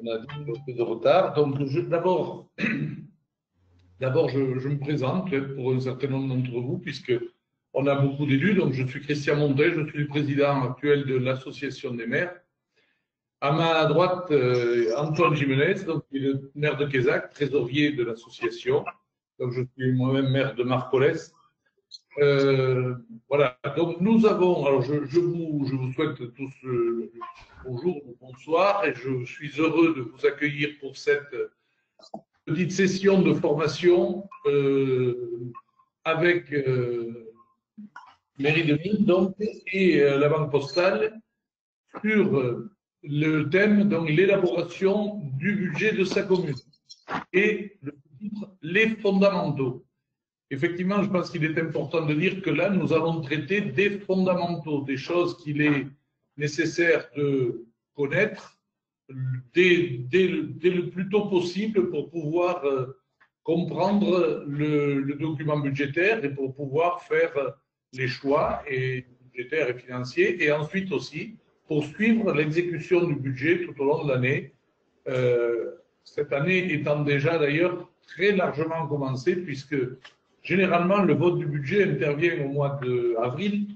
On a un peu de retard. Donc, d'abord, je me présente pour un certain nombre d'entre vous, puisque on a beaucoup d'élus. Donc, je suis Christian Montet, je suis le président actuel de l'Association des maires. À ma droite, Antoine Jimenez, donc, qui est le maire de Quézac, trésorier de l'association. Donc, je suis moi-même maire de Marcollès. Voilà, donc nous avons, alors je vous souhaite tous bonjour ou bonsoir et je suis heureux de vous accueillir pour cette petite session de formation avec Mairie de Mines donc, et la Banque Postale sur le thème, donc l'élaboration du budget de sa commune et le titre Les fondamentaux. Effectivement, je pense qu'il est important de dire que là, nous allons traiter des fondamentaux, des choses qu'il est nécessaire de connaître dès le plus tôt possible pour pouvoir comprendre le document budgétaire et pour pouvoir faire les choix budgétaires et financiers, et ensuite aussi pour suivre l'exécution du budget tout au long de l'année. Cette année étant déjà d'ailleurs très largement commencée, puisque généralement, le vote du budget intervient au mois d'avril,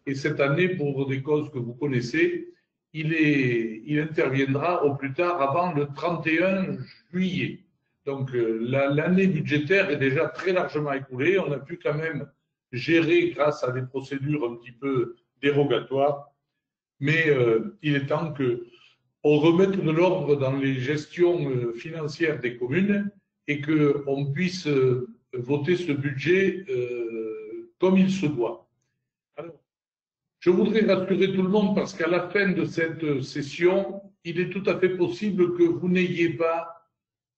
et cette année, pour des causes que vous connaissez, il interviendra au plus tard avant le 31 juillet. Donc, l'année budgétaire est déjà très largement écoulée. On a pu quand même gérer grâce à des procédures un petit peu dérogatoires, mais il est temps qu'on remette de l'ordre dans les gestions financières des communes et qu'on puisse voter ce budget comme il se doit. Alors, je voudrais rassurer tout le monde parce qu'à la fin de cette session, il est tout à fait possible que vous n'ayez pas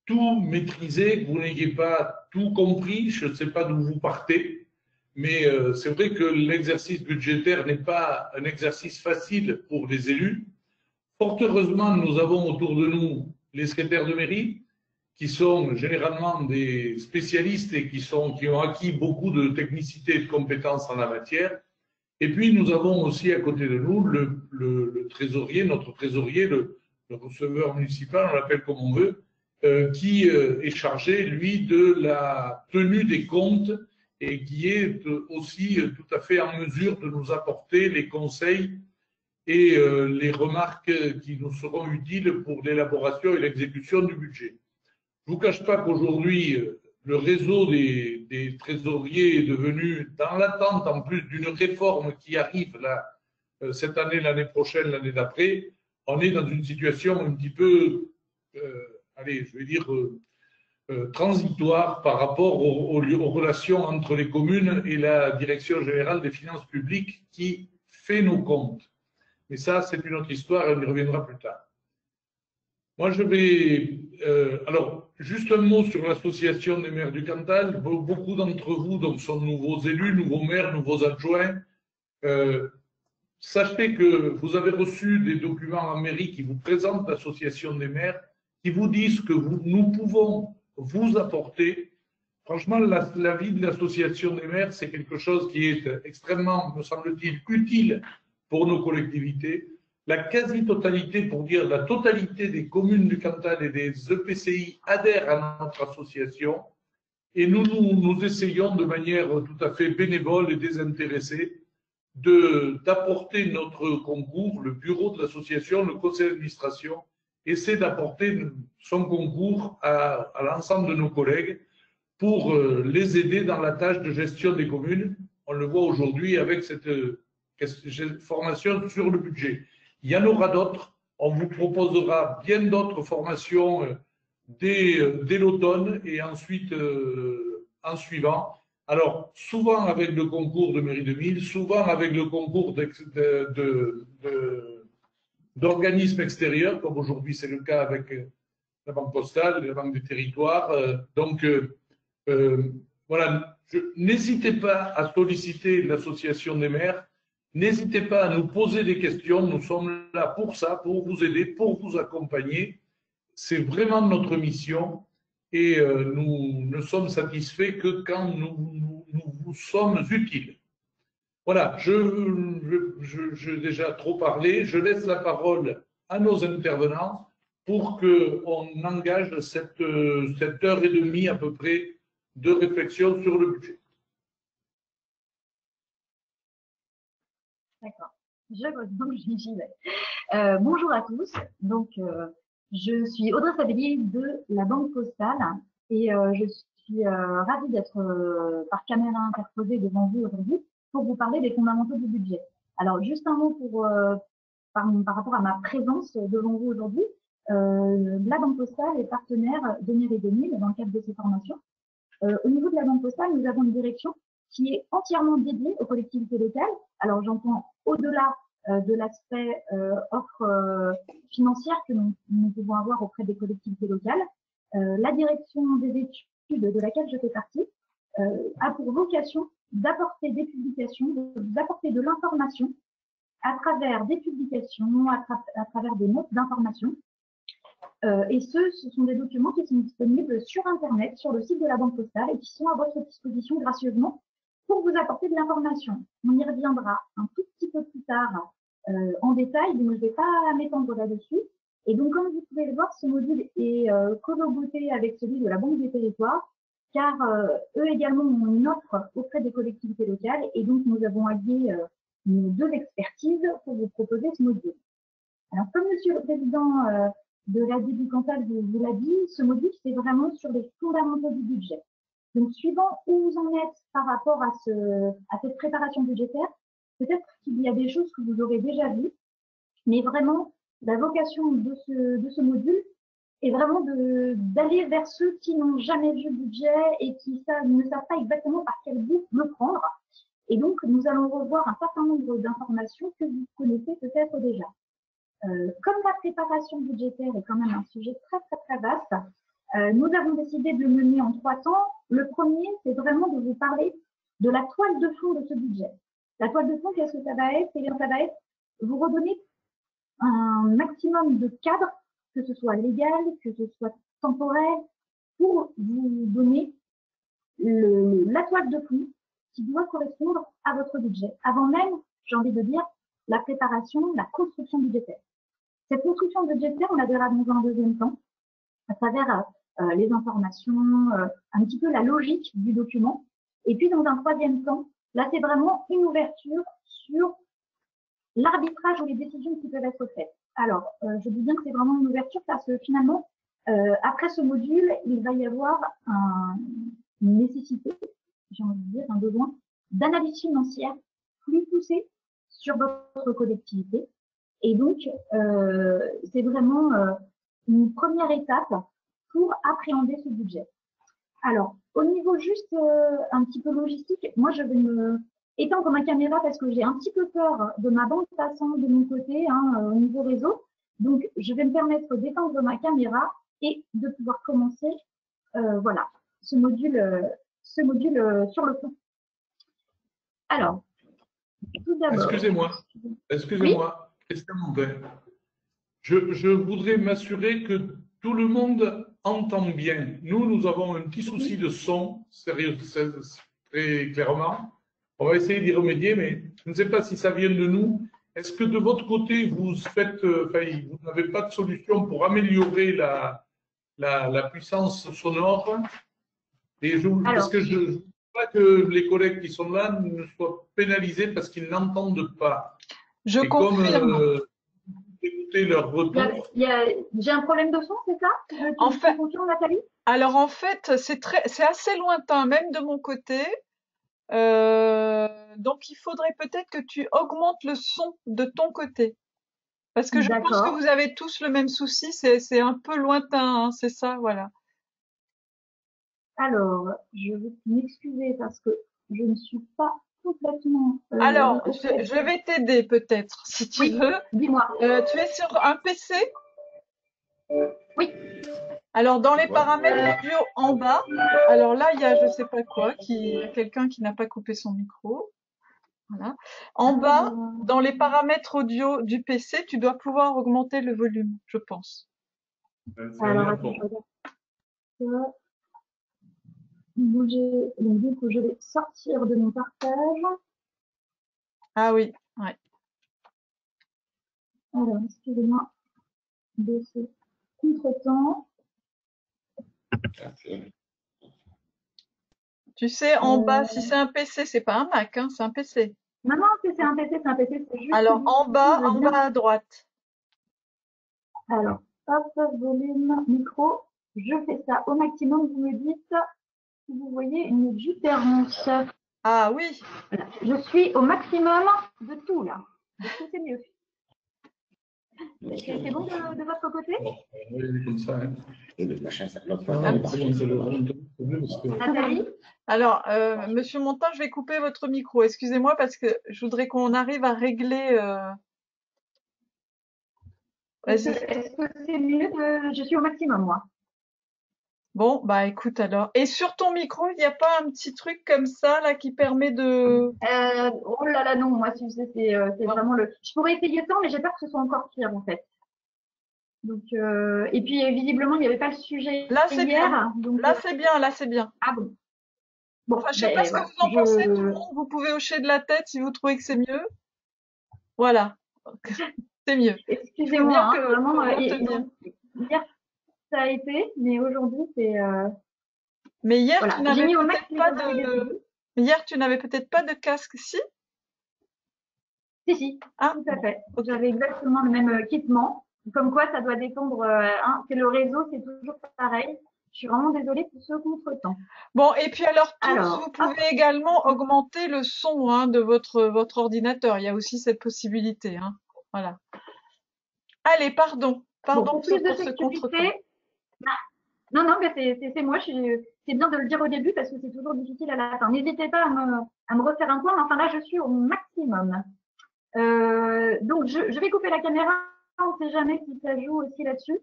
tout maîtrisé, que vous n'ayez pas tout compris. Je ne sais pas d'où vous partez, mais c'est vrai que l'exercice budgétaire n'est pas un exercice facile pour les élus. Fort heureusement, nous avons autour de nous les secrétaires de mairie, qui sont généralement des spécialistes et qui ont acquis beaucoup de technicité et de compétences en la matière. Et puis, nous avons aussi à côté de nous le trésorier, notre trésorier, le receveur municipal, on l'appelle comme on veut, qui est chargé, lui, de la tenue des comptes et qui est aussi tout à fait en mesure de nous apporter les conseils et les remarques qui nous seront utiles pour l'élaboration et l'exécution du budget. Je ne vous cache pas qu'aujourd'hui, le réseau des trésoriers est devenu, dans l'attente en plus d'une réforme qui arrive là, cette année, l'année prochaine, l'année d'après, on est dans une situation un petit peu, allez, je vais dire, transitoire par rapport aux relations entre les communes et la Direction générale des finances publiques qui fait nos comptes. Mais ça, c'est une autre histoire et on y reviendra plus tard. Moi, je vais. Alors, juste un mot sur l'association des maires du Cantal. Beaucoup d'entre vous donc, sont nouveaux élus, nouveaux maires, nouveaux adjoints. Sachez que vous avez reçu des documents en mairie qui vous présentent l'association des maires, qui vous disent que nous pouvons vous apporter. Franchement, la vie de l'association des maires, c'est quelque chose qui est extrêmement, me semble-t-il, utile pour nos collectivités. La quasi-totalité, pour dire la totalité des communes du Cantal et des EPCI adhèrent à notre association et nous essayons de manière tout à fait bénévole et désintéressée d'apporter notre concours. Le bureau de l'association, le conseil d'administration, essaie d'apporter son concours à l'ensemble de nos collègues pour les aider dans la tâche de gestion des communes. On le voit aujourd'hui avec cette formation sur le budget. Il y en aura d'autres. On vous proposera bien d'autres formations dès l'automne et ensuite en suivant. Alors, souvent avec le concours de Mairie de Mille, souvent avec le concours d'organismes extérieurs, comme aujourd'hui c'est le cas avec la Banque Postale, la Banque des Territoires. Donc, voilà, n'hésitez pas à solliciter l'association des maires. N'hésitez pas à nous poser des questions. Nous sommes là pour ça, pour vous aider, pour vous accompagner. C'est vraiment notre mission et nous ne sommes satisfaits que quand nous vous sommes utiles. Voilà, j'ai déjà trop parlé. Je laisse la parole à nos intervenants pour qu'on engage cette heure et demie à peu près de réflexion sur le budget. D'accord. Donc, j'y vais. Bonjour à tous. Donc, je suis Audrey Sabellier de la Banque Postale et je suis ravie d'être par caméra interposée devant vous aujourd'hui pour vous parler des fondamentaux du budget. Alors, juste un mot par rapport à ma présence devant vous aujourd'hui. La Banque Postale est partenaire d'ENIR et DENIL dans le cadre de ces formations. Au niveau de la Banque Postale, nous avons une direction qui est entièrement dédiée aux collectivités locales. Alors, j'entends au-delà de l'aspect offre financière que nous pouvons avoir auprès des collectivités locales. La direction des études de laquelle je fais partie a pour vocation d'apporter des publications, d'apporter de l'information à travers des publications, à travers des notes d'information. Et ce sont des documents qui sont disponibles sur Internet, sur le site de la Banque Postale et qui sont à votre disposition gracieusement pour vous apporter de l'information. On y reviendra un tout petit peu plus tard en détail, donc je ne vais pas m'étendre là-dessus. Et donc, comme vous pouvez le voir, ce module est collaboré avec celui de la Banque des Territoires, car eux également ont une offre auprès des collectivités locales, et donc nous avons allié nos deux expertises pour vous proposer ce module. Alors, comme Monsieur le Président de l'AD du Cantal vous l'a dit, ce module, c'est vraiment sur les fondamentaux du budget. Donc, suivant où vous en êtes par rapport à cette préparation budgétaire, peut-être qu'il y a des choses que vous aurez déjà vues, mais vraiment, la vocation de ce module est vraiment d'aller vers ceux qui n'ont jamais vu le budget et qui ne savent pas exactement par quel bout le prendre. Et donc, nous allons revoir un certain nombre d'informations que vous connaissez peut-être déjà. Comme la préparation budgétaire est quand même un sujet très, très, très vaste, nous avons décidé de le mener en 3 temps. Le premier, c'est vraiment de vous parler de la toile de fond de ce budget. La toile de fond, qu'est-ce que ça va être? Eh bien, ça va être vous redonner un maximum de cadres, que ce soit légal, que ce soit temporel, pour vous donner la toile de fond qui doit correspondre à votre budget. Avant même, j'ai envie de dire, la préparation, la construction budgétaire. Cette construction budgétaire, on la verra dans un deuxième temps, à travers les informations, un petit peu la logique du document. Et puis, dans un troisième temps, là, c'est vraiment une ouverture sur l'arbitrage ou les décisions qui peuvent être faites. Alors, je dis bien que c'est vraiment une ouverture parce que finalement, après ce module, il va y avoir une nécessité, j'ai envie de dire, un besoin d'analyse financière plus poussée sur votre collectivité. Et donc, c'est vraiment une première étape pour appréhender ce budget. Alors, au niveau juste un petit peu logistique, moi, je vais me étendre ma caméra parce que j'ai un petit peu peur de ma bande passante de mon côté au niveau réseau. Donc, je vais me permettre d'étendre ma caméra et de pouvoir commencer, voilà, ce module sur le fond. Alors, tout d'abord… Excusez-moi, Christian Montin. Je voudrais m'assurer que tout le monde entend bien. Nous avons un petit souci de son, sérieux, très clairement. On va essayer d'y remédier, mais je ne sais pas si ça vient de nous. Est-ce que de votre côté, vous n'avez pas de solution pour améliorer la puissance sonore? Parce que je ne veux pas que les collègues qui sont là ne soient pénalisés parce qu'ils n'entendent pas. Je confirme. Écouter leur retour. J'ai un problème de son, c'est ça? En fait, Nathalie? alors en fait, c'est assez lointain, même de mon côté. Donc il faudrait peut-être que tu augmentes le son de ton côté. Parce que je pense que vous avez tous le même souci, c'est un peu lointain, hein, c'est ça, voilà. Alors, je vais m'excuser parce que je ne suis pas complètement… Alors, je vais t'aider peut-être, si tu veux. Dis-moi. Tu es sur un PC? Oui. Alors, dans les paramètres audio en bas, alors là, il y a je sais pas quoi, il y a quelqu'un qui n'a pas coupé son micro. Voilà. En bas, dans les paramètres audio du PC, tu dois pouvoir augmenter le volume, je pense. Alors, attends, je regarde. Bouger. Donc, du coup, je vais sortir de mon partage. Ah oui, ouais. Alors, excusez-moi. Baisser contretemps. Tu sais, en bas, si c'est un PC, c'est pas un Mac, hein, c'est un PC. Non, non, c'est un PC, c'est un PC, c'est juste Alors, en que bas, je veux en bien. bas à droite. Alors, hop, volume, micro. Je fais ça au maximum. Vous me dites si vous voyez une différence. Ah oui, Voilà. Je suis au maximum de tout là. De tout, c'est mieux. C'est bon de votre côté? Oui, comme ça. Hein. Nathalie? alors, Monsieur Montin, je vais couper votre micro. Excusez-moi parce que je voudrais qu'on arrive à régler. Est-ce Vas-y. que c'est mieux je suis au maximum, moi. Bon, bah écoute alors. Et sur ton micro, il n'y a pas un petit truc comme ça là qui permet de. Oh là là, non, moi, c'est Bon. vraiment le. Je pourrais essayer ça, mais j'ai peur que ce soit encore pire, en fait. Donc, et puis, visiblement, il n'y avait pas le sujet Là, c'est hier. bien. Donc, Là, c'est bien. Là, c'est bien. ah bon. Bon, Enfin, je sais pas ce que voilà. vous en pensez, tout le monde. Vous pouvez hocher de la tête si vous trouvez que c'est mieux. Voilà. C'est mieux. Excusez-moi, bien hein, que vraiment, faut retenir. hier, ça a été, mais aujourd'hui, c'est. Mais hier, Voilà, tu j'ai n'avais mis au peut-être pas maximum les de. début. Hier, tu n'avais peut-être pas de casque, si? Si, Ah, tout à fait. ok. J'avais exactement le même équipement. Comme quoi, ça doit dépendre. Hein, c'est le réseau, c'est toujours pareil. Je suis vraiment désolée pour ce contretemps. Bon, et puis alors tous, Alors, vous hop, pouvez également augmenter le son hein, de votre ordinateur. Il y a aussi cette possibilité. Hein. Voilà. Allez, pardon. bon, Pardon pour plus de pour ce contretemps. sécurité, non, non, mais c'est moi. C'est bien de le dire au début parce que c'est toujours difficile à la fin. N'hésitez pas à me refaire un point. Mais enfin, là, je suis au maximum. Donc, je vais couper la caméra. On ne sait jamais si ça joue aussi là-dessus.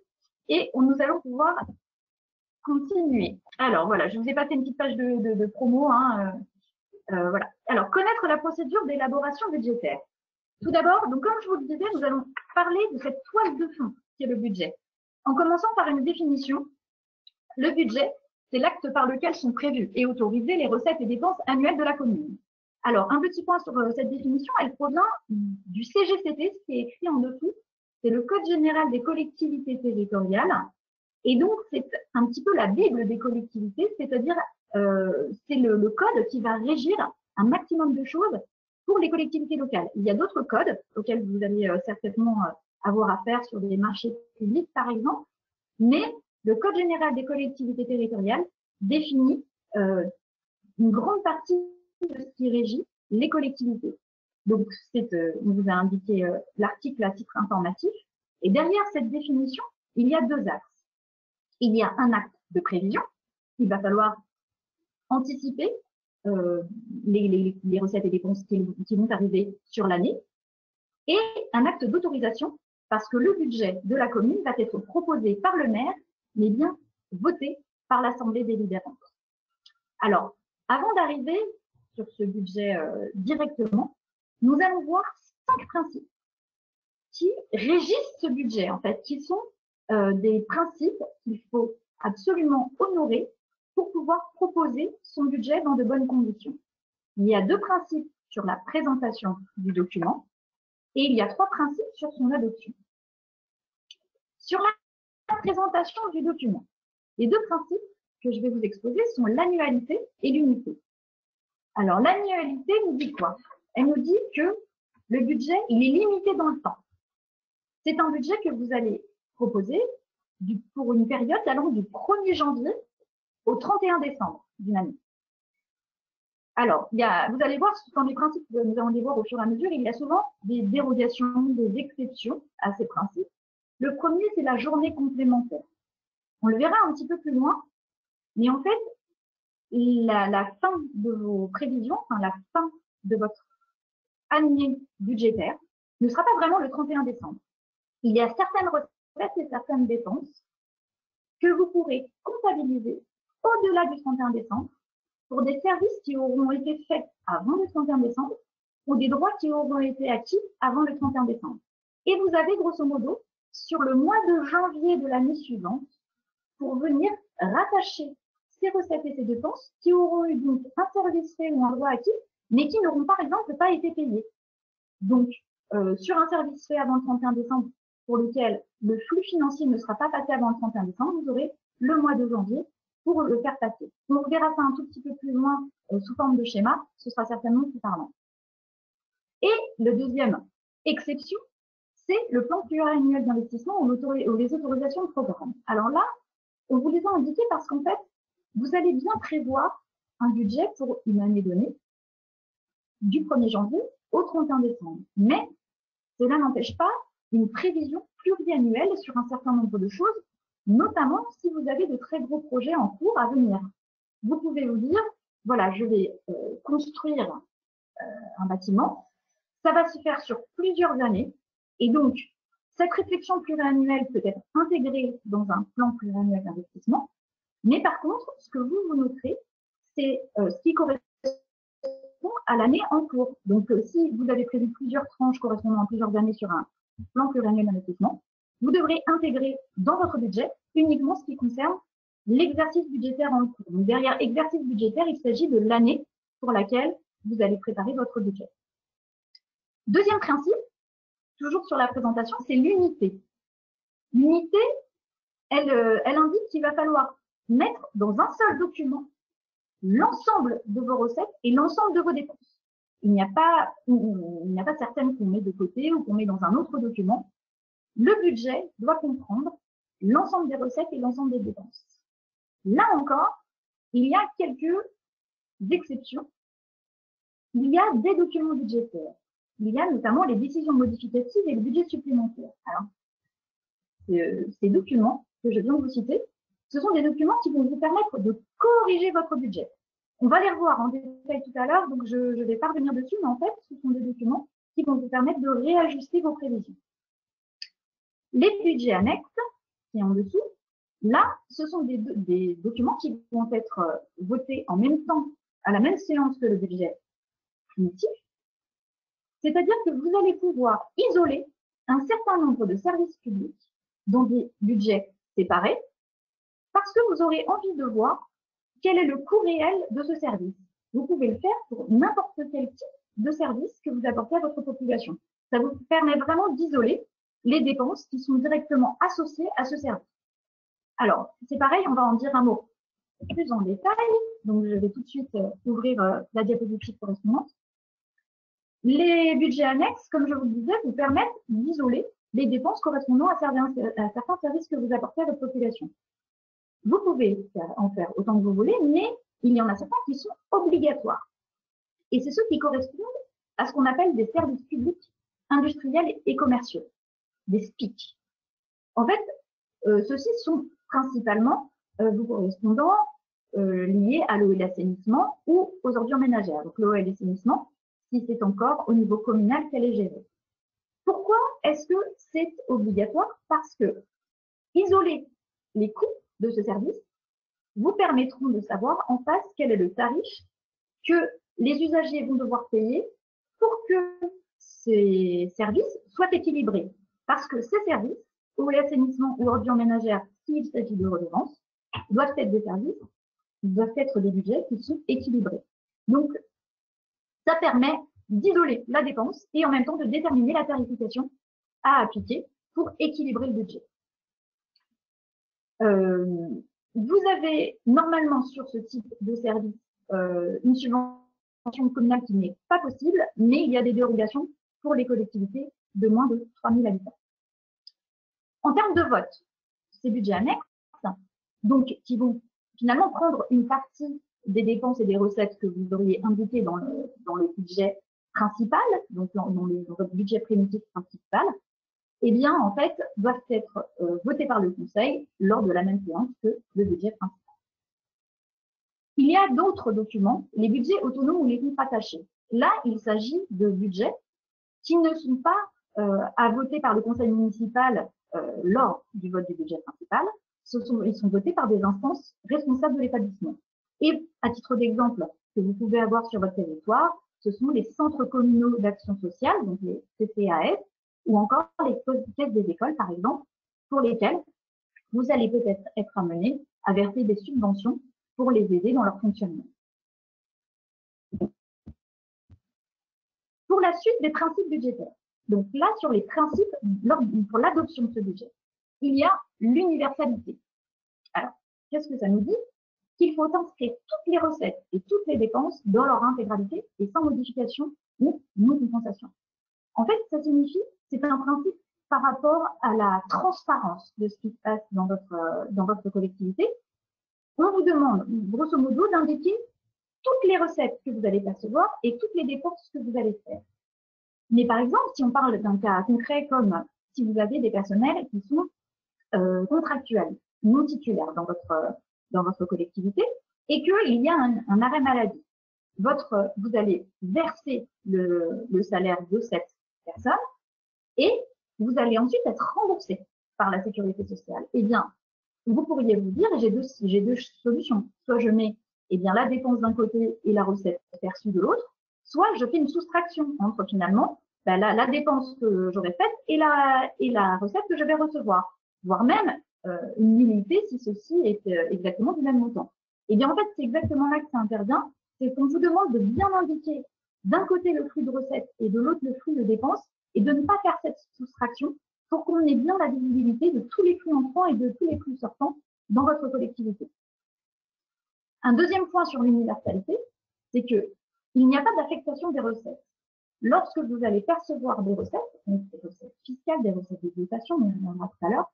Et nous allons pouvoir continuer. Alors, voilà, je vous ai passé une petite page de promo. Hein, voilà. Alors, connaître la procédure d'élaboration budgétaire. Tout d'abord, donc comme je vous le disais, nous allons parler de cette toile de fond qui est le budget. En commençant par une définition, le budget, c'est l'acte par lequel sont prévues et autorisées les recettes et dépenses annuelles de la commune. Alors, un petit point sur cette définition, elle provient du CGCT, ce qui est écrit en dessous. C'est le Code général des collectivités territoriales. Et donc, c'est un petit peu la Bible des collectivités, c'est-à-dire c'est le code qui va régir un maximum de choses pour les collectivités locales. Il y a d'autres codes auxquels vous allez certainement avoir affaire sur les marchés publics, par exemple, mais le Code général des collectivités territoriales définit une grande partie de ce qui régit les collectivités. Donc, on vous a indiqué l'article à titre informatif. Et derrière cette définition, il y a deux axes. Il y a un acte de prévision. Il va falloir anticiper les recettes et dépenses qui vont arriver sur l'année. Et un acte d'autorisation, parce que le budget de la commune va être proposé par le maire, mais bien voté par l'Assemblée délibérante. Alors, avant d'arriver sur ce budget directement, nous allons voir 5 principes qui régissent ce budget, en fait, qui sont des principes qu'il faut absolument honorer pour pouvoir proposer son budget dans de bonnes conditions. Il y a 2 principes sur la présentation du document et il y a 3 principes sur son adoption. Sur la présentation du document, les 2 principes que je vais vous exposer sont l'annualité et l'unité. Alors, l'annualité nous dit quoi? Elle nous dit que le budget, il est limité dans le temps. C'est un budget que vous allez proposer pour une période allant du 1er janvier au 31 décembre d'une année. Alors, vous allez voir, dans les principes, nous allons les voir au fur et à mesure, il y a souvent des dérogations, des exceptions à ces principes. Le premier, c'est la journée complémentaire. On le verra un petit peu plus loin, mais en fait, la fin de vos prévisions, enfin la fin de votre année budgétaire, ne sera pas vraiment le 31 décembre. Il y a certaines recettes et certaines dépenses que vous pourrez comptabiliser au-delà du 31 décembre pour des services qui auront été faits avant le 31 décembre ou des droits qui auront été acquis avant le 31 décembre. Et vous avez grosso modo sur le mois de janvier de l'année suivante pour venir rattacher ces recettes et ces dépenses qui auront eu donc un service fait ou un droit acquis, mais qui n'auront par exemple pas été payés. Donc, sur un service fait avant le 31 décembre, pour lequel le flux financier ne sera pas passé avant le 31 décembre, vous aurez le mois de janvier pour le faire passer. On verra ça un tout petit peu plus loin sous forme de schéma, ce sera certainement plus parlant. Et le deuxième exception, c'est le plan pluriannuel d'investissement ou les autorisations de programme. Alors là, on vous les a indiquées parce qu'en fait, vous allez bien prévoir un budget pour une année donnée du 1er janvier au 31 décembre. Mais cela n'empêche pas une prévision pluriannuelle sur un certain nombre de choses, notamment si vous avez de très gros projets en cours à venir. Vous pouvez vous dire, voilà, je vais construire un bâtiment, ça va se faire sur plusieurs années, et donc cette réflexion pluriannuelle peut être intégrée dans un plan pluriannuel d'investissement, mais par contre, ce que vous noterez, c'est ce qui correspond à l'année en cours. Donc, si vous avez prévu plusieurs tranches correspondant à plusieurs années sur un plan pluriannuel d'investissement, vous devrez intégrer dans votre budget uniquement ce qui concerne l'exercice budgétaire en cours. Donc, derrière exercice budgétaire, il s'agit de l'année pour laquelle vous allez préparer votre budget. Deuxième principe, toujours sur la présentation, c'est l'unité. L'unité, elle indique qu'il va falloir mettre dans un seul document l'ensemble de vos recettes et l'ensemble de vos dépenses. Il n'y a pas certaines qu'on met de côté ou qu'on met dans un autre document. Le budget doit comprendre l'ensemble des recettes et l'ensemble des dépenses. Là encore, il y a quelques exceptions. Il y a des documents budgétaires. Il y a notamment les décisions modificatives et le budget supplémentaire. Alors, ces documents que je viens de vous citer, ce sont des documents qui vont vous permettre de corriger votre budget. On va les revoir en détail tout à l'heure, donc je ne vais pas revenir dessus, mais en fait, ce sont des documents qui vont vous permettre de réajuster vos prévisions. Les budgets annexes, qui est en dessous, là, ce sont des documents qui vont être votés en même temps, à la même séance que le budget primitif. C'est-à-dire que vous allez pouvoir isoler un certain nombre de services publics dans des budgets séparés, parce que vous aurez envie de voir quel est le coût réel de ce service. Vous pouvez le faire pour n'importe quel type de service que vous apportez à votre population. Ça vous permet vraiment d'isoler les dépenses qui sont directement associées à ce service. Alors, c'est pareil, on va en dire un mot plus en détail. Donc, je vais tout de suite ouvrir la diapositive correspondante. Les budgets annexes, comme je vous le disais, vous permettent d'isoler les dépenses correspondant à certains services que vous apportez à votre population. Vous pouvez en faire autant que vous voulez, mais il y en a certains qui sont obligatoires. Et c'est ceux qui correspondent à ce qu'on appelle des services publics industriels et commerciaux, des SPIC. En fait, ceux-ci sont principalement vous correspondant liés à l'eau et l'assainissement ou aux ordures ménagères. Donc l'eau et l'assainissement, si c'est encore au niveau communal qu'elle est gérée. Pourquoi est-ce que c'est obligatoire? Parce que isoler les coûts de ce service vous permettront de savoir en face quel est le tarif que les usagers vont devoir payer pour que ces services soient équilibrés. Parce que ces services, eau et assainissement ou ordures ménagères, s'il s'agit de redevances, doivent être des services, doivent être des budgets qui sont équilibrés. Donc, ça permet d'isoler la dépense et en même temps de déterminer la tarification à appliquer pour équilibrer le budget. Vous avez normalement sur ce type de service une subvention communale qui n'est pas possible, mais il y a des dérogations pour les collectivités de moins de 3000 habitants. En termes de vote, ces budgets annexes, donc qui vont finalement prendre une partie des dépenses et des recettes que vous auriez indiquées dans le budget principal, donc dans votre budget primitif principal, eh bien, en fait, doivent être votés par le Conseil lors de la même séance que le budget principal. Il y a d'autres documents, les budgets autonomes ou les comptes attachés. Là, il s'agit de budgets qui ne sont pas à voter par le Conseil municipal lors du vote du budget principal. Ils sont votés par des instances responsables de l'établissement. Et à titre d'exemple que vous pouvez avoir sur votre territoire, ce sont les centres communaux d'action sociale, donc les CCAS, ou encore les caisses des écoles, par exemple, pour lesquelles vous allez peut-être être amené à verser des subventions pour les aider dans leur fonctionnement. Pour la suite des principes budgétaires. Donc là, sur les principes, pour l'adoption de ce budget, il y a l'universalité. Alors, qu'est-ce que ça nous dit? Qu'il faut inscrire toutes les recettes et toutes les dépenses dans leur intégralité et sans modification ou non-compensation. En fait, ça signifie, c'est un principe par rapport à la transparence de ce qui se passe dans votre collectivité. On vous demande, grosso modo, d'indiquer toutes les recettes que vous allez percevoir et toutes les dépenses que vous allez faire. Mais par exemple, si on parle d'un cas concret comme si vous avez des personnels qui sont contractuels, non titulaires dans votre collectivité et qu'il y a un arrêt maladie, vous allez verser le salaire de cette personne et vous allez ensuite être remboursé par la sécurité sociale. Eh bien, vous pourriez vous dire, j'ai deux solutions. Soit je mets la dépense d'un côté et la recette perçue de l'autre, soit je fais une soustraction entre finalement la dépense que j'aurais faite et la recette que je vais recevoir, voire même une nullité si ceci est exactement du même montant. Eh bien, en fait, c'est exactement là que ça intervient, c'est qu'on vous demande de bien indiquer d'un côté le flux de recettes et de l'autre le flux de dépenses et de ne pas faire cette soustraction pour qu'on ait bien la visibilité de tous les flux entrants et de tous les flux sortants dans votre collectivité. Un deuxième point sur l'universalité, c'est qu'il n'y a pas d'affectation des recettes. Lorsque vous allez percevoir des recettes, donc des recettes fiscales, des recettes de dotation, on en verra tout à l'heure,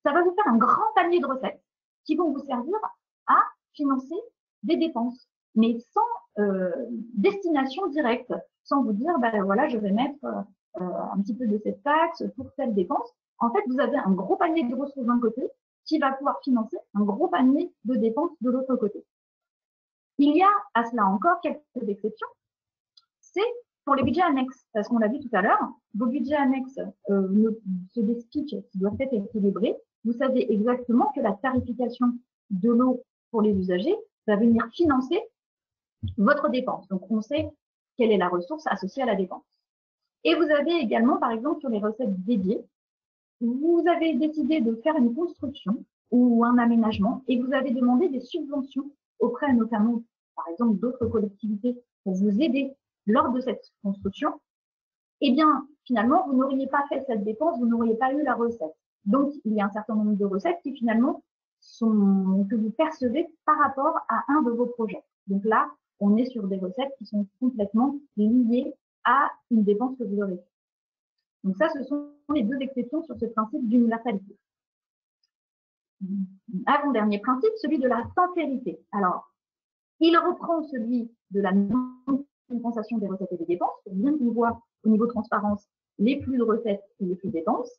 ça va vous faire un grand panier de recettes qui vont vous servir à financer des dépenses, mais sans destination directe, sans vous dire, voilà, je vais mettre un petit peu de cette taxe pour telle dépense. En fait, vous avez un gros panier de ressources d'un côté qui va pouvoir financer un gros panier de dépenses de l'autre côté. Il y a à cela encore quelques exceptions. C'est pour les budgets annexes, parce qu'on l'a vu tout à l'heure, vos budgets annexes, ceux des SPIC qui doivent être équilibrés, vous savez exactement que la tarification de l'eau pour les usagers va venir financer votre dépense. Donc, on sait quelle est la ressource associée à la dépense. Et vous avez également, par exemple, sur les recettes dédiées, vous avez décidé de faire une construction ou un aménagement et vous avez demandé des subventions auprès notamment, par exemple, d'autres collectivités pour vous aider lors de cette construction. Eh bien, finalement, vous n'auriez pas fait cette dépense, vous n'auriez pas eu la recette. Donc, il y a un certain nombre de recettes qui finalement que vous percevez par rapport à un de vos projets. Donc là, on est sur des recettes qui sont complètement liées à une dépense que vous aurez faite. Donc ça, ce sont les deux exceptions sur ce principe d'universalité. Avant-dernier principe, celui de la sincérité. Alors, il reprend celui de la non-compensation des recettes et des dépenses, pour bien qu'on voit au niveau transparence les flux de recettes et les flux de dépenses.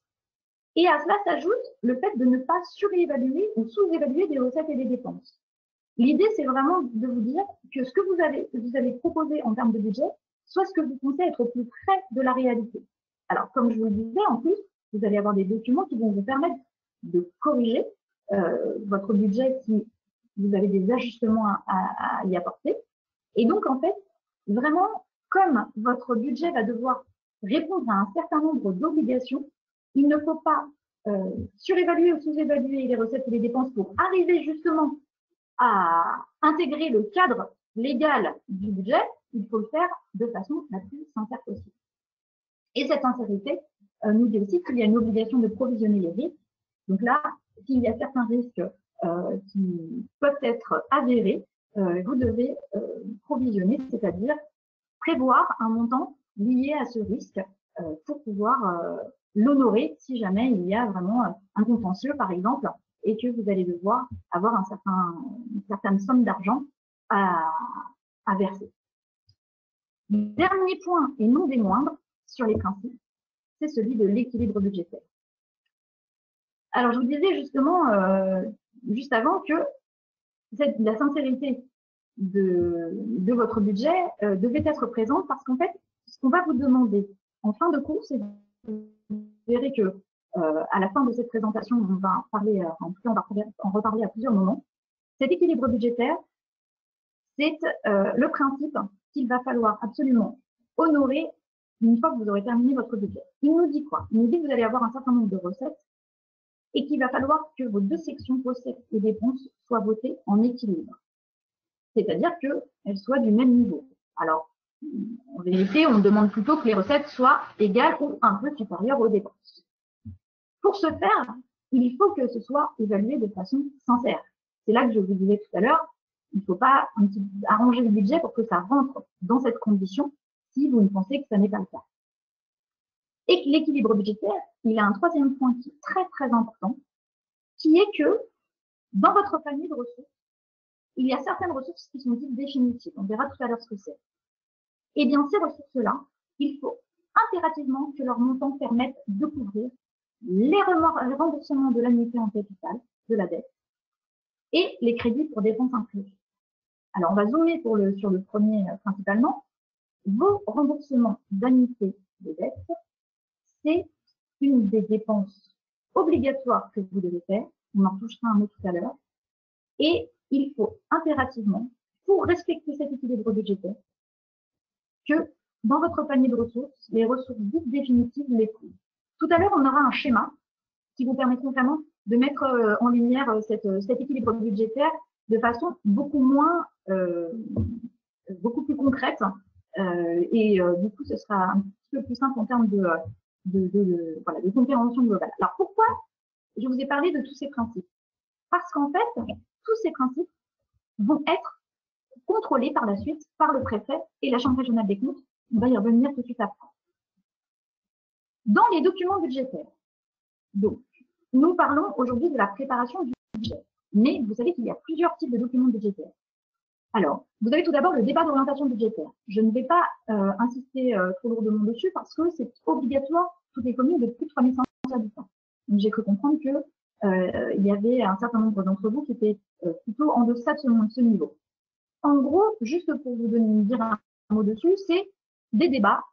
Et à cela s'ajoute le fait de ne pas surévaluer ou sous-évaluer des recettes et des dépenses. L'idée, c'est vraiment de vous dire que ce que vous allez proposer en termes de budget soit ce que vous pensez être au plus près de la réalité. Alors, comme je vous le disais, en plus, vous allez avoir des documents qui vont vous permettre de corriger votre budget si vous avez des ajustements à y apporter. Et donc, en fait, vraiment, comme votre budget va devoir répondre à un certain nombre d'obligations, il ne faut pas surévaluer ou sous-évaluer les recettes et les dépenses pour arriver justement à intégrer le cadre légal du budget. Il faut le faire de façon la plus sincère possible. Et cette sincérité nous dit aussi qu'il y a une obligation de provisionner les risques. Donc là, s'il y a certains risques qui peuvent être avérés, vous devez provisionner, c'est-à-dire prévoir un montant lié à ce risque pour pouvoir l'honorer si jamais il y a vraiment un contentieux, par exemple, et que vous allez devoir avoir une certaine somme d'argent à verser. Dernier point, et non des moindres, sur les principes, c'est celui de l'équilibre budgétaire. Alors, je vous disais justement, juste avant, que la sincérité de votre budget devait être présente parce qu'en fait, ce qu'on va vous demander en fin de cours, c'est vous verrez que à la fin de cette présentation, on va parler, en tout cas, on va en reparler à plusieurs moments. Cet équilibre budgétaire, c'est le principe qu'il va falloir absolument honorer une fois que vous aurez terminé votre budget. Il nous dit quoi? Il nous dit que vous allez avoir un certain nombre de recettes et qu'il va falloir que vos deux sections recettes et dépenses soient votées en équilibre. C'est-à-dire qu'elles soient du même niveau. Alors, En vérité, on demande plutôt que les recettes soient égales ou un peu supérieures aux dépenses. Pour ce faire, il faut que ce soit évalué de façon sincère. C'est là que je vous disais tout à l'heure, il ne faut pas arranger le budget pour que ça rentre dans cette condition si vous ne pensez que ça n'est pas le cas. Et l'équilibre budgétaire, il a un troisième point qui est très très important, qui est que dans votre panier de ressources, il y a certaines ressources qui sont dites définitives. On verra tout à l'heure ce que c'est. Eh bien, ces ressources-là, il faut impérativement que leur montant permette de couvrir les remboursements de l'annuité en capital, de la dette, et les crédits pour dépenses imprévues. Alors, on va zoomer sur le premier principalement. Vos remboursements d'annuité de dette, c'est une des dépenses obligatoires que vous devez faire. On en touchera un mot tout à l'heure. Et il faut impérativement, pour respecter cet équilibre budgétaire, que dans votre panier de ressources, les ressources dites définitives les couvrent. Tout à l'heure, on aura un schéma qui vous permettra vraiment de mettre en lumière cet équilibre budgétaire de façon beaucoup plus concrète. Du coup, ce sera un petit peu plus simple en termes de compréhension globale. Alors, pourquoi je vous ai parlé de tous ces principes? Parce qu'en fait, tous ces principes vont être contrôlés par la suite par le préfet et la Chambre régionale des comptes. On va y revenir tout de suite après. Dans les documents budgétaires, donc, nous parlons aujourd'hui de la préparation du budget. Mais vous savez qu'il y a plusieurs types de documents budgétaires. Alors, vous avez tout d'abord le débat d'orientation budgétaire. Je ne vais pas insister trop lourdement dessus parce que c'est obligatoire pour toutes les communes de plus de 3500 habitants. Donc, j'ai cru comprendre que il y avait un certain nombre d'entre vous qui étaient plutôt en deçà de ce niveau. En gros, juste pour vous dire un mot dessus, c'est des débats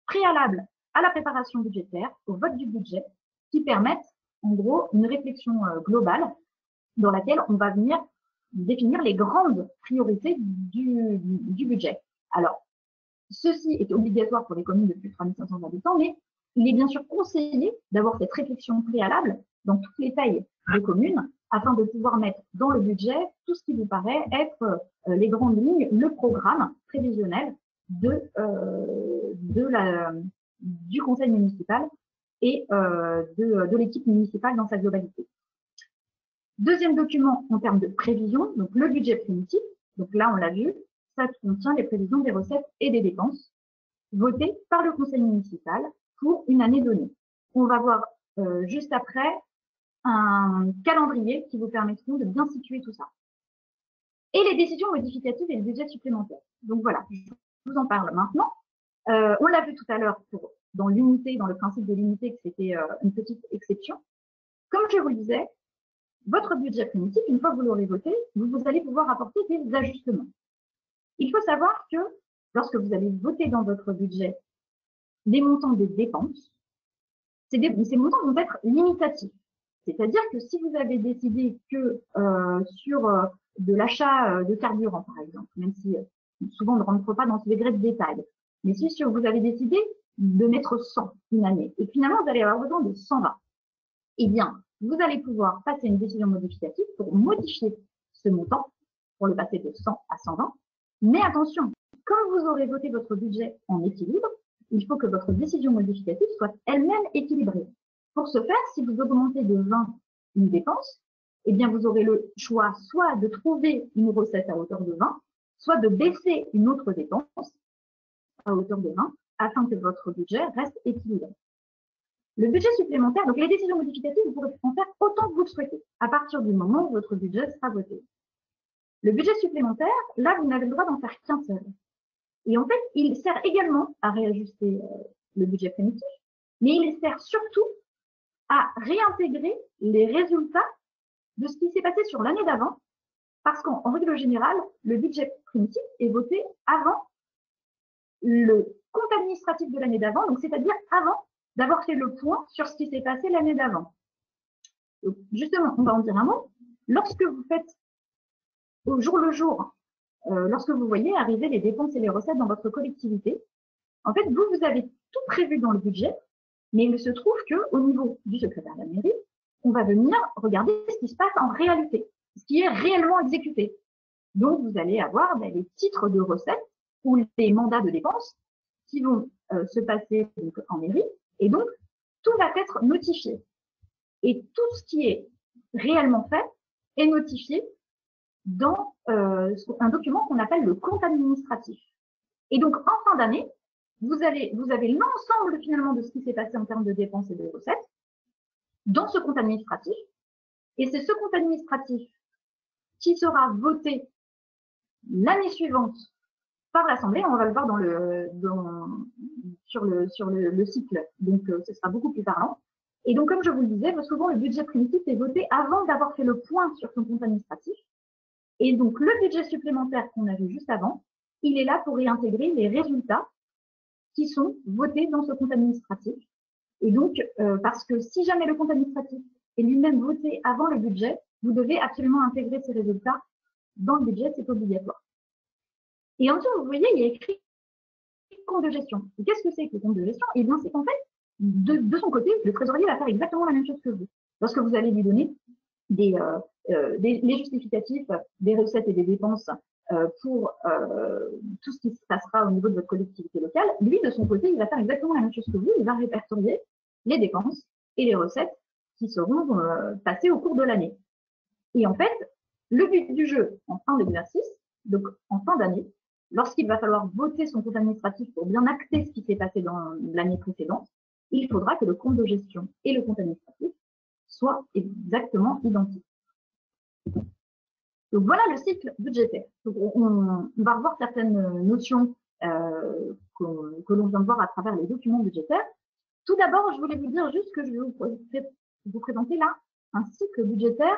préalables à la préparation budgétaire, au vote du budget, qui permettent en gros une réflexion globale dans laquelle on va venir définir les grandes priorités du budget. Alors, ceci est obligatoire pour les communes de plus de 3500 habitants, mais il est bien sûr conseillé d'avoir cette réflexion préalable dans toutes les tailles de communes afin de pouvoir mettre dans le budget tout ce qui vous paraît être les grandes lignes, le programme prévisionnel du conseil municipal et de l'équipe municipale dans sa globalité. Deuxième document en termes de prévision, donc le budget primitif. Donc là, on l'a vu, ça contient les prévisions des recettes et des dépenses votées par le conseil municipal pour une année donnée. On va voir juste après un calendrier qui vous permettront de bien situer tout ça. Et les décisions modificatives et le budget supplémentaire. Donc voilà, je vous en parle maintenant. On l'a vu tout à l'heure dans l'unité, dans le principe de l'unité, que c'était une petite exception. Comme je vous le disais, votre budget primitif, une fois que vous l'aurez voté, vous allez pouvoir apporter des ajustements. Il faut savoir que lorsque vous allez voter dans votre budget les montants des dépenses, ces montants vont être limitatifs. C'est-à-dire que si vous avez décidé que sur de l'achat de carburant, par exemple, même si souvent on ne rentre pas dans ce degré de détail, mais si vous avez décidé de mettre 100 une année, et finalement vous allez avoir besoin de 120, eh bien, vous allez pouvoir passer une décision modificative pour modifier ce montant, pour le passer de 100 à 120. Mais attention, comme vous aurez voté votre budget en équilibre, il faut que votre décision modificative soit elle-même équilibrée. Pour ce faire, si vous augmentez de 20 une dépense, eh bien, vous aurez le choix soit de trouver une recette à hauteur de 20, soit de baisser une autre dépense à hauteur de 20, afin que votre budget reste équilibré. Le budget supplémentaire, donc les décisions modificatives, vous pourrez en faire autant que vous le souhaitez, à partir du moment où votre budget sera voté. Le budget supplémentaire, là, vous n'avez le droit d'en faire qu'un seul. Et en fait, il sert également à réajuster le budget primitif, mais il sert surtout à réintégrer les résultats de ce qui s'est passé sur l'année d'avant, parce qu'en règle générale, le budget primitif est voté avant le compte administratif de l'année d'avant, donc c'est-à-dire avant d'avoir fait le point sur ce qui s'est passé l'année d'avant. Justement, on va en dire un mot. Lorsque vous faites au jour le jour, lorsque vous voyez arriver les dépenses et les recettes dans votre collectivité, en fait, vous avez tout prévu dans le budget, mais il se trouve qu'au niveau du secrétaire de la mairie, on va venir regarder ce qui se passe en réalité, ce qui est réellement exécuté. Donc, vous allez avoir les titres de recettes ou les mandats de dépenses qui vont se passer donc, en mairie. Et donc, tout va être notifié. Et tout ce qui est réellement fait est notifié dans un document qu'on appelle le compte administratif. Et donc, en fin d'année, vous avez l'ensemble finalement de ce qui s'est passé en termes de dépenses et de recettes dans ce compte administratif. Et c'est ce compte administratif qui sera voté l'année suivante par l'Assemblée. On va le voir sur le cycle, donc ce sera beaucoup plus parlant. Et donc, comme je vous le disais, souvent le budget primitif est voté avant d'avoir fait le point sur son compte administratif. Et donc, le budget supplémentaire qu'on a vu juste avant, il est là pour réintégrer les résultats qui sont votés dans ce compte administratif. Et donc, parce que si jamais le compte administratif est lui-même voté avant le budget, vous devez absolument intégrer ces résultats dans le budget, c'est obligatoire. Et en dessous, vous voyez, il y a écrit compte de gestion. Et qu'est-ce que c'est que le compte de gestion? Eh bien, c'est qu'en fait, de son côté, le trésorier va faire exactement la même chose que vous. Lorsque vous allez lui donner les justificatifs des recettes et des dépenses pour tout ce qui se passera au niveau de votre collectivité locale, lui, de son côté, il va faire exactement la même chose que vous. Il va répertorier les dépenses et les recettes qui seront passées au cours de l'année. Et en fait, le but du jeu en fin d'exercice, donc en fin d'année, lorsqu'il va falloir voter son compte administratif pour bien acter ce qui s'est passé dans l'année précédente, il faudra que le compte de gestion et le compte administratif soient exactement identiques. Donc voilà le cycle budgétaire. Donc on va revoir certaines notions que l'on vient de voir à travers les documents budgétaires. Tout d'abord, je voulais vous dire juste que je vais vous présenter là un cycle budgétaire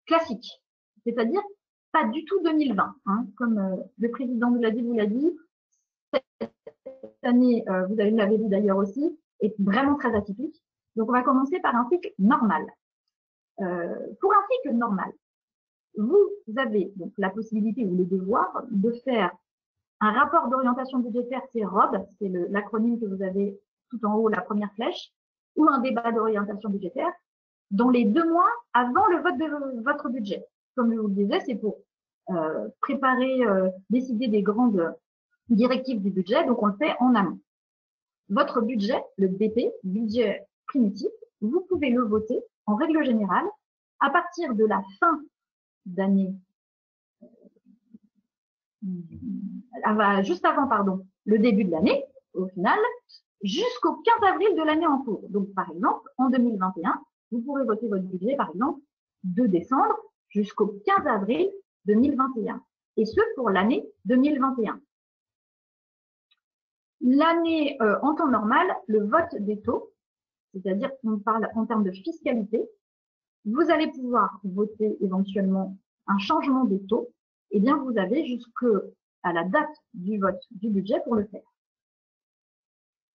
classique, c'est-à-dire pas du tout 2020, hein, comme le président vous l'a dit, cette année, vous l'avez vu d'ailleurs aussi, est vraiment très atypique. Donc on va commencer par un cycle normal. Pour un cycle normal, vous avez donc la possibilité ou le devoir de faire un rapport d'orientation budgétaire, c'est ROB, c'est l'acronyme que vous avez tout en haut, la première flèche, ou un débat d'orientation budgétaire, dans les 2 mois avant le vote de votre budget. Comme je vous le disais, c'est pour préparer, décider des grandes directives du budget, donc on le fait en amont. Votre budget, le BP, budget primitif, vous pouvez le voter en règle générale à partir de la fin d'année, juste avant, pardon, le début de l'année, au final, jusqu'au 15 avril de l'année en cours. Donc, par exemple, en 2021, vous pourrez voter votre budget, par exemple, de décembre jusqu'au 15 avril 2021. Et ce, pour l'année 2021. L'année en temps normal, le vote des taux, c'est-à-dire qu'on parle en termes de fiscalité, vous allez pouvoir voter éventuellement un changement des taux, et bien vous avez jusqu'à la date du vote du budget pour le faire.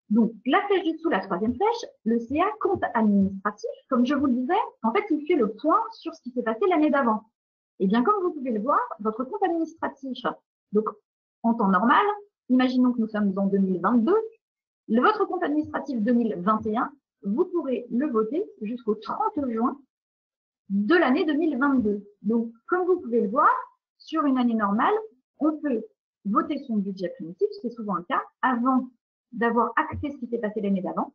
Donc, la flèche du dessous, la troisième flèche, le CA compte administratif, comme je vous le disais, en fait, il fait le point sur ce qui s'est passé l'année d'avant. Et bien, comme vous pouvez le voir, votre compte administratif, donc en temps normal, imaginons que nous sommes en 2022, votre compte administratif 2021, vous pourrez le voter jusqu'au 30 juin de l'année 2022. Donc, comme vous pouvez le voir, sur une année normale, on peut voter son budget primitif, c'est souvent le cas, avant d'avoir acté ce qui s'est passé l'année d'avant.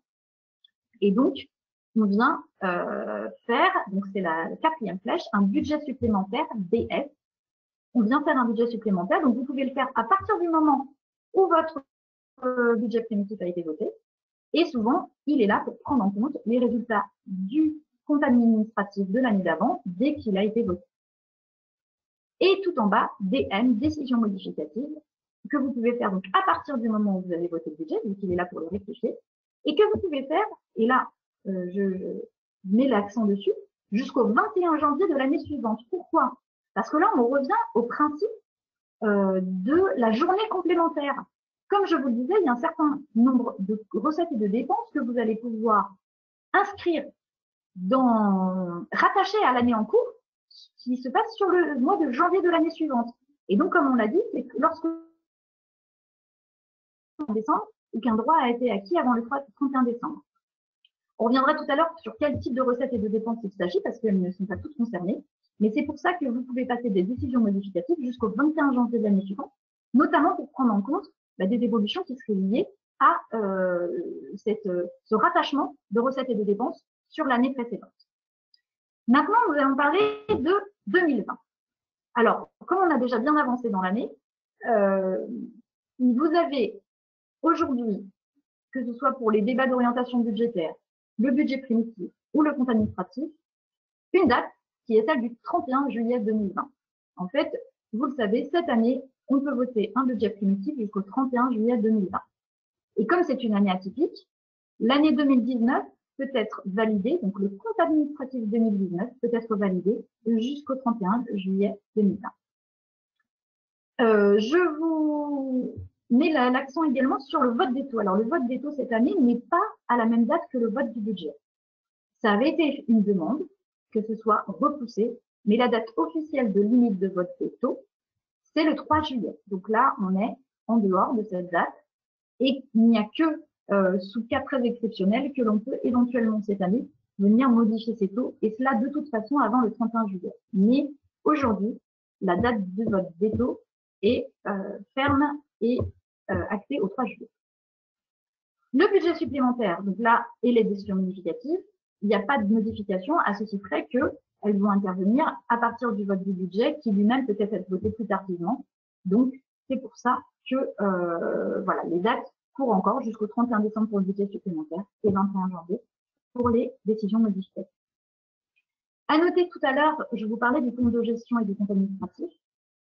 Et donc, on vient faire, donc c'est la quatrième flèche, un budget supplémentaire, BS. On vient faire un budget supplémentaire, donc vous pouvez le faire à partir du moment où votre budget primitif a été voté. Et souvent, il est là pour prendre en compte les résultats du compte administratif de l'année d'avant dès qu'il a été voté. Et tout en bas, DM, décision modificative, que vous pouvez faire donc à partir du moment où vous avez voté le budget, donc il est là pour le rectifier, et que vous pouvez faire, et là, je mets l'accent dessus, jusqu'au 21 janvier de l'année suivante. Pourquoi? Parce que là, on revient au principe de la journée complémentaire. Comme je vous le disais, il y a un certain nombre de recettes et de dépenses que vous allez pouvoir inscrire rattaché à l'année en cours, qui se passe sur le mois de janvier de l'année suivante. Et donc, comme on l'a dit, c'est que lorsque en décembre, aucun droit a été acquis avant le 31 décembre. On reviendra tout à l'heure sur quel type de recettes et de dépenses il s'agit, parce qu'elles ne sont pas toutes concernées. Mais c'est pour ça que vous pouvez passer des décisions modificatives jusqu'au 21 janvier de l'année suivante, notamment pour prendre en compte des évolutions qui seraient liées à ce rattachement de recettes et de dépenses sur l'année précédente. Maintenant, nous allons parler de 2020. Alors, comme on a déjà bien avancé dans l'année, vous avez aujourd'hui, que ce soit pour les débats d'orientation budgétaire, le budget primitif ou le compte administratif, une date qui est celle du 31 juillet 2020. En fait, vous le savez, cette année, on peut voter un budget primitif jusqu'au 31 juillet 2020. Et comme c'est une année atypique, l'année 2019 peut être validée, donc le compte administratif 2019 peut être validé jusqu'au 31 juillet 2020. Je vous mets l'accent également sur le vote des taux. Alors, le vote des taux cette année n'est pas à la même date que le vote du budget. Ça avait été une demande que ce soit repoussé, mais la date officielle de limite de vote des taux, c'est le 3 juillet. Donc là, on est en dehors de cette date et il n'y a que sous cas très exceptionnels que l'on peut éventuellement cette année venir modifier ces taux, et cela de toute façon avant le 31 juillet. Mais aujourd'hui, la date de vote des taux est ferme et actée au 3 juillet. Le budget supplémentaire, donc là, et les décisions modificatives, il n'y a pas de modification à ceci près qu'elles vont intervenir à partir du vote du budget qui lui-même peut être voté plus tardivement. Donc, c'est pour ça que voilà, les dates courent encore jusqu'au 31 décembre pour le budget supplémentaire et 21 janvier pour les décisions modificatives. À noter tout à l'heure, je vous parlais du compte de gestion et du compte administratif.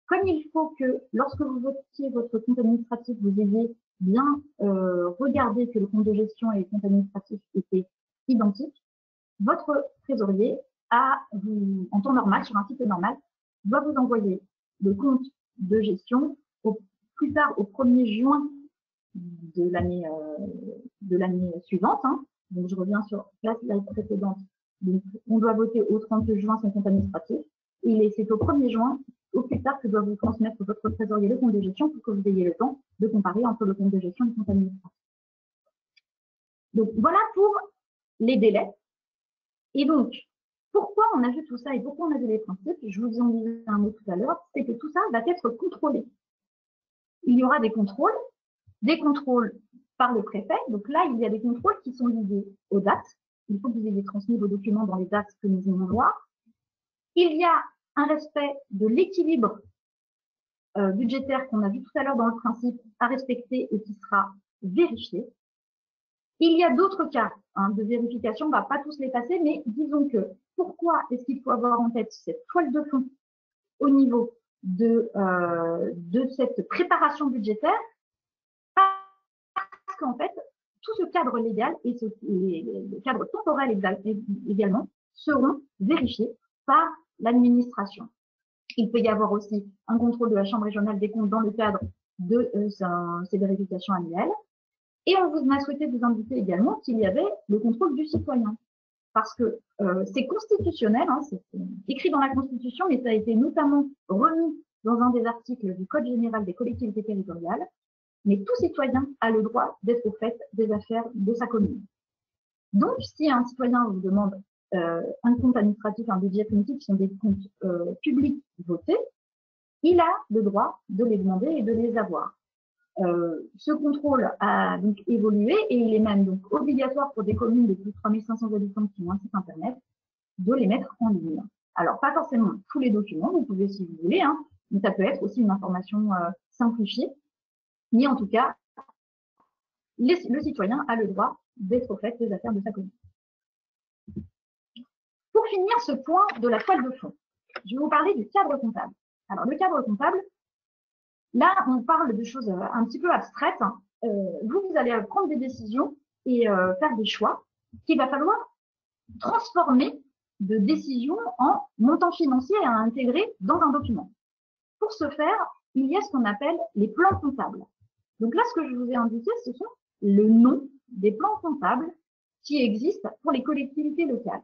Comme il faut que lorsque vous votiez votre compte administratif, vous ayez bien regardé que le compte de gestion et le compte administratif étaient identiques, votre trésorier en temps normal, sur un cycle normal, doit vous envoyer le compte de gestion plus tard au 1er juin de l'année suivante. Hein. Donc, je reviens sur la slide précédente. Donc, on doit voter au 30 juin son compte administratif. Et c'est au 1er juin, au plus tard, que doit vous transmettre votre trésorier le compte de gestion pour que vous ayez le temps de comparer entre le compte de gestion et le compte administratif. Donc, voilà pour les délais. Et donc, pourquoi on a vu tout ça et pourquoi on a vu les principes? Je vous en disais un mot tout à l'heure, c'est que tout ça va être contrôlé. Il y aura des contrôles par le préfet. Donc là, il y a des contrôles qui sont liés aux dates. Il faut que vous ayez transmis vos documents dans les dates que nous allons voir. Il y a un respect de l'équilibre budgétaire qu'on a vu tout à l'heure dans le principe à respecter et qui sera vérifié. Il y a d'autres cas de vérification, on ne va pas tous les passer, mais disons que pourquoi est-ce qu'il faut avoir en tête cette toile de fond au niveau de cette préparation budgétaire? Parce qu'en fait, tout ce cadre légal et le cadre temporel également seront vérifiés par l'administration. Il peut y avoir aussi un contrôle de la Chambre régionale des comptes dans le cadre de ces vérifications annuelles. Et on a souhaité vous indiquer également qu'il y avait le contrôle du citoyen. Parce que c'est constitutionnel, hein, c'est écrit dans la Constitution, mais ça a été notamment remis dans un des articles du Code général des collectivités territoriales. Mais tout citoyen a le droit d'être au fait des affaires de sa commune. Donc, si un citoyen vous demande un compte administratif, un budget primitif, qui sont des comptes publics votés, il a le droit de les demander et de les avoir. Ce contrôle a donc évolué et il est même donc obligatoire pour des communes de plus de 3500 habitants qui ont un site internet de les mettre en ligne. Alors, pas forcément tous les documents, vous pouvez si vous voulez, hein, mais ça peut être aussi une information simplifiée. Mais en tout cas, le citoyen a le droit d'être au fait des affaires de sa commune. Pour finir ce point de la toile de fond, je vais vous parler du cadre comptable. Alors, le cadre comptable, là, on parle de choses un petit peu abstraites. Vous allez prendre des décisions et faire des choix qu'il va falloir transformer de décisions en montant financier à intégrer dans un document. Pour ce faire, il y a ce qu'on appelle les plans comptables. Donc là, ce que je vous ai indiqué, ce sont le nom des plans comptables qui existent pour les collectivités locales.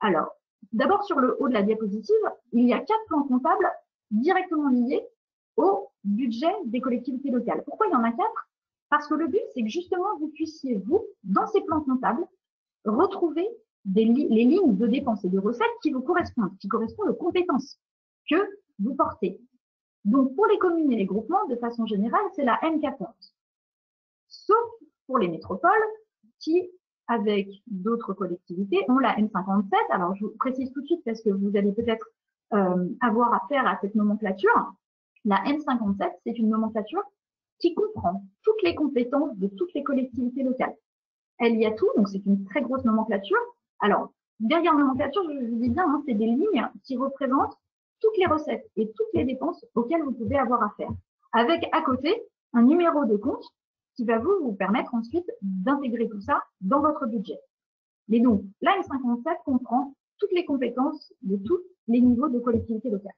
Alors, d'abord, sur le haut de la diapositive, il y a 4 plans comptables directement liés au budget des collectivités locales. Pourquoi il y en a 4? Parce que le but, c'est que justement, vous puissiez, vous, dans ces plans comptables, retrouver les lignes de dépenses et de recettes qui vous correspondent, qui correspondent aux compétences que vous portez. Donc, pour les communes et les groupements, de façon générale, c'est la N14. Sauf pour les métropoles qui, avec d'autres collectivités, ont la N57. Alors, je vous précise tout de suite parce que vous allez peut-être avoir affaire à cette nomenclature. La N57, c'est une nomenclature qui comprend toutes les compétences de toutes les collectivités locales. Elle y a tout, donc c'est une très grosse nomenclature. Alors, derrière la nomenclature, je vous dis bien, hein, c'est des lignes qui représentent toutes les recettes et toutes les dépenses auxquelles vous pouvez avoir affaire. Avec à côté un numéro de compte qui va vous permettre ensuite d'intégrer tout ça dans votre budget. Mais donc, la N57 comprend toutes les compétences de tous les niveaux de collectivité locale.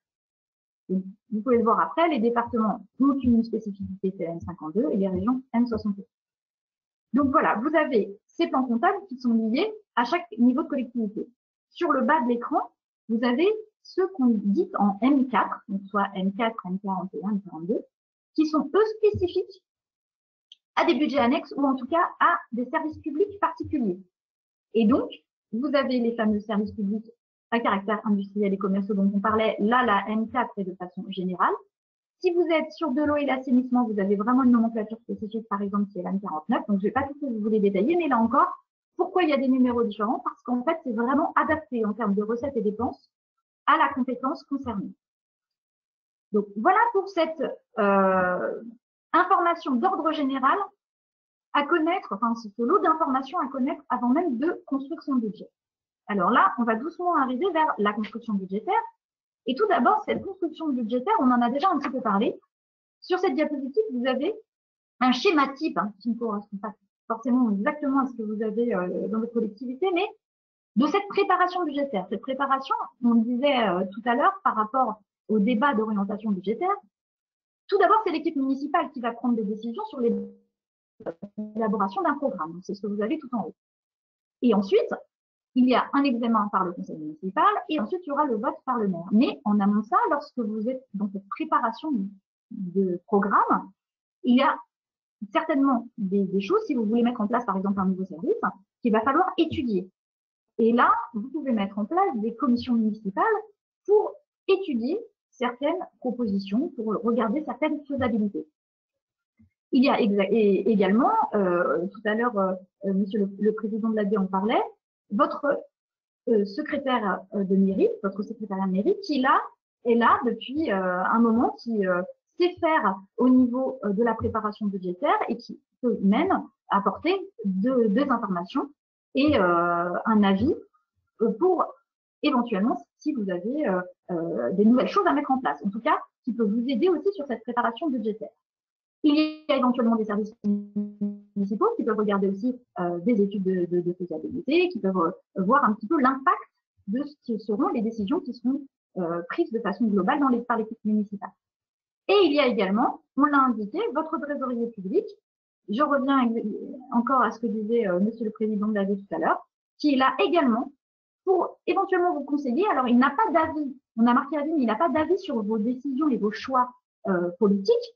Donc, vous pouvez le voir après, les départements ont une spécificité, c'est la N52, et les régions N62. Donc voilà, vous avez ces plans comptables qui sont liés à chaque niveau de collectivité. Sur le bas de l'écran, vous avez ceux qu'on dit en M4, donc soit M4, M41, M42, qui sont eux spécifiques à des budgets annexes ou en tout cas à des services publics particuliers. Et donc, vous avez les fameux services publics à caractère industriel et commerciaux dont on parlait. Là, la M4 est de façon générale. Si vous êtes sur de l'eau et l'assainissement, vous avez vraiment une nomenclature spécifique, par exemple, qui est la M49. Donc, je ne vais pas tout vous les détailler, mais là encore, pourquoi il y a des numéros différents? Parce qu'en fait, c'est vraiment adapté en termes de recettes et dépenses à la compétence concernée. Donc, voilà pour cette information d'ordre général à connaître, enfin, c'est ce lot d'informations à connaître avant même de construire son budget. Alors là, on va doucement arriver vers la construction budgétaire. Et tout d'abord, cette construction budgétaire, on en a déjà un petit peu parlé. Sur cette diapositive, vous avez un schéma type, hein, qui ne correspond pas forcément exactement à ce que vous avez dans votre collectivité, mais de cette préparation budgétaire. Cette préparation, on le disait tout à l'heure par rapport au débat d'orientation budgétaire. Tout d'abord, c'est l'équipe municipale qui va prendre des décisions sur l'élaboration d'un programme. C'est ce que vous avez tout en haut. Et ensuite, il y a un examen par le conseil municipal et ensuite il y aura le vote par le maire. Mais en amont de ça, lorsque vous êtes dans cette préparation de programme, il y a certainement des choses, si vous voulez mettre en place par exemple un nouveau service, qu'il va falloir étudier. Et là, vous pouvez mettre en place des commissions municipales pour étudier certaines propositions, pour regarder certaines faisabilités. Il y a également, tout à l'heure, monsieur le président de l'AD en parlait, votre secrétaire de mairie, votre secrétariat de mairie, qui là est là depuis un moment, qui sait faire au niveau de la préparation budgétaire et qui peut même apporter des informations et un avis pour éventuellement si vous avez des nouvelles choses à mettre en place. En tout cas, qui peut vous aider aussi sur cette préparation budgétaire. Il y a éventuellement des services municipaux qui peuvent regarder aussi des études de faisabilité, qui peuvent voir un petit peu l'impact de ce qui seront les décisions qui seront prises de façon globale par l'équipe municipale. Et il y a également, on l'a indiqué, votre trésorier public. Je reviens encore à ce que disait monsieur le président de l'AD tout à l'heure, qui est là également pour éventuellement vous conseiller. Alors, il n'a pas d'avis, on a marqué avis, mais il n'a pas d'avis sur vos décisions et vos choix politiques.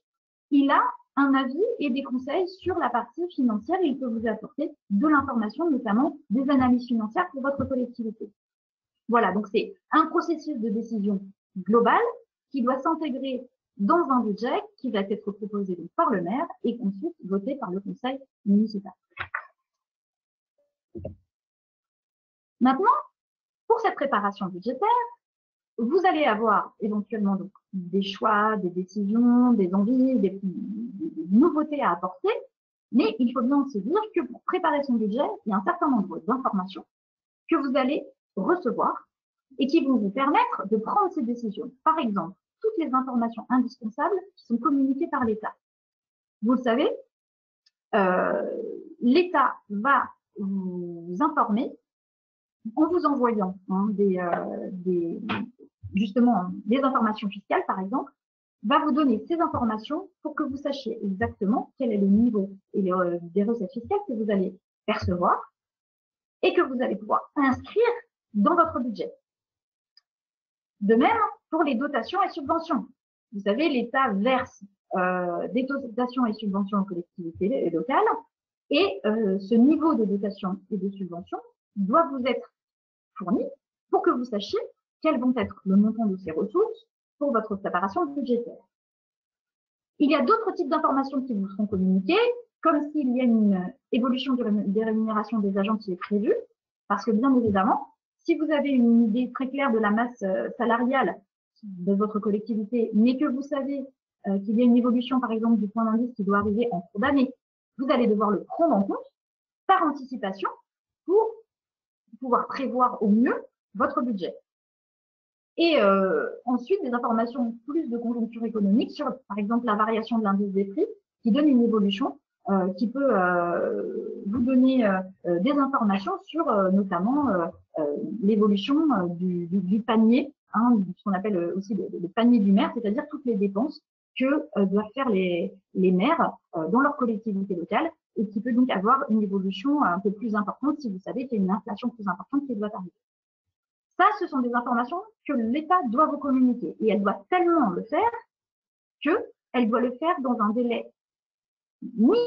Il a un avis et des conseils sur la partie financière et il peut vous apporter de l'information, notamment des analyses financières pour votre collectivité. Voilà, donc c'est un processus de décision global qui doit s'intégrer dans un budget qui va être proposé donc par le maire et ensuite voté par le conseil municipal. Maintenant, pour cette préparation budgétaire, vous allez avoir éventuellement donc des choix, des décisions, des envies, des nouveautés à apporter, mais il faut bien se dire que pour préparer son budget, il y a un certain nombre d'informations que vous allez recevoir et qui vont vous permettre de prendre ces décisions. Par exemple, toutes les informations indispensables qui sont communiquées par l'État. Vous le savez, l'État va vous informer en vous envoyant justement des informations fiscales, par exemple, va vous donner ces informations pour que vous sachiez exactement quel est le niveau des recettes fiscales que vous allez percevoir et que vous allez pouvoir inscrire dans votre budget. De même, pour les dotations et subventions. Vous savez, l'État verse des dotations et subventions aux collectivités locales et ce niveau de dotation et de subvention doit vous être fourni pour que vous sachiez quels vont être le montant de ces ressources pour votre préparation budgétaire. Il y a d'autres types d'informations qui vous seront communiquées, comme s'il y a une évolution des rémunérations des agents qui est prévue, parce que bien évidemment, si vous avez une idée très claire de la masse salariale de votre collectivité, mais que vous savez qu'il y a une évolution, par exemple, du point d'indice qui doit arriver en cours d'année, vous allez devoir le prendre en compte par anticipation pour pouvoir prévoir au mieux votre budget. Et ensuite, des informations plus de conjoncture économique sur, par exemple, la variation de l'indice des prix qui donne une évolution qui peut vous donner des informations sur notamment l'évolution du panier, hein, ce qu'on appelle aussi le panier du maire, c'est-à-dire toutes les dépenses que doivent faire les maires dans leur collectivité locale et qui peut donc avoir une évolution un peu plus importante si vous savez qu'il y a une inflation plus importante qui doit arriver. Ça, ce sont des informations que l'État doit vous communiquer et elle doit tellement le faire qu'elle doit le faire dans un délai minimum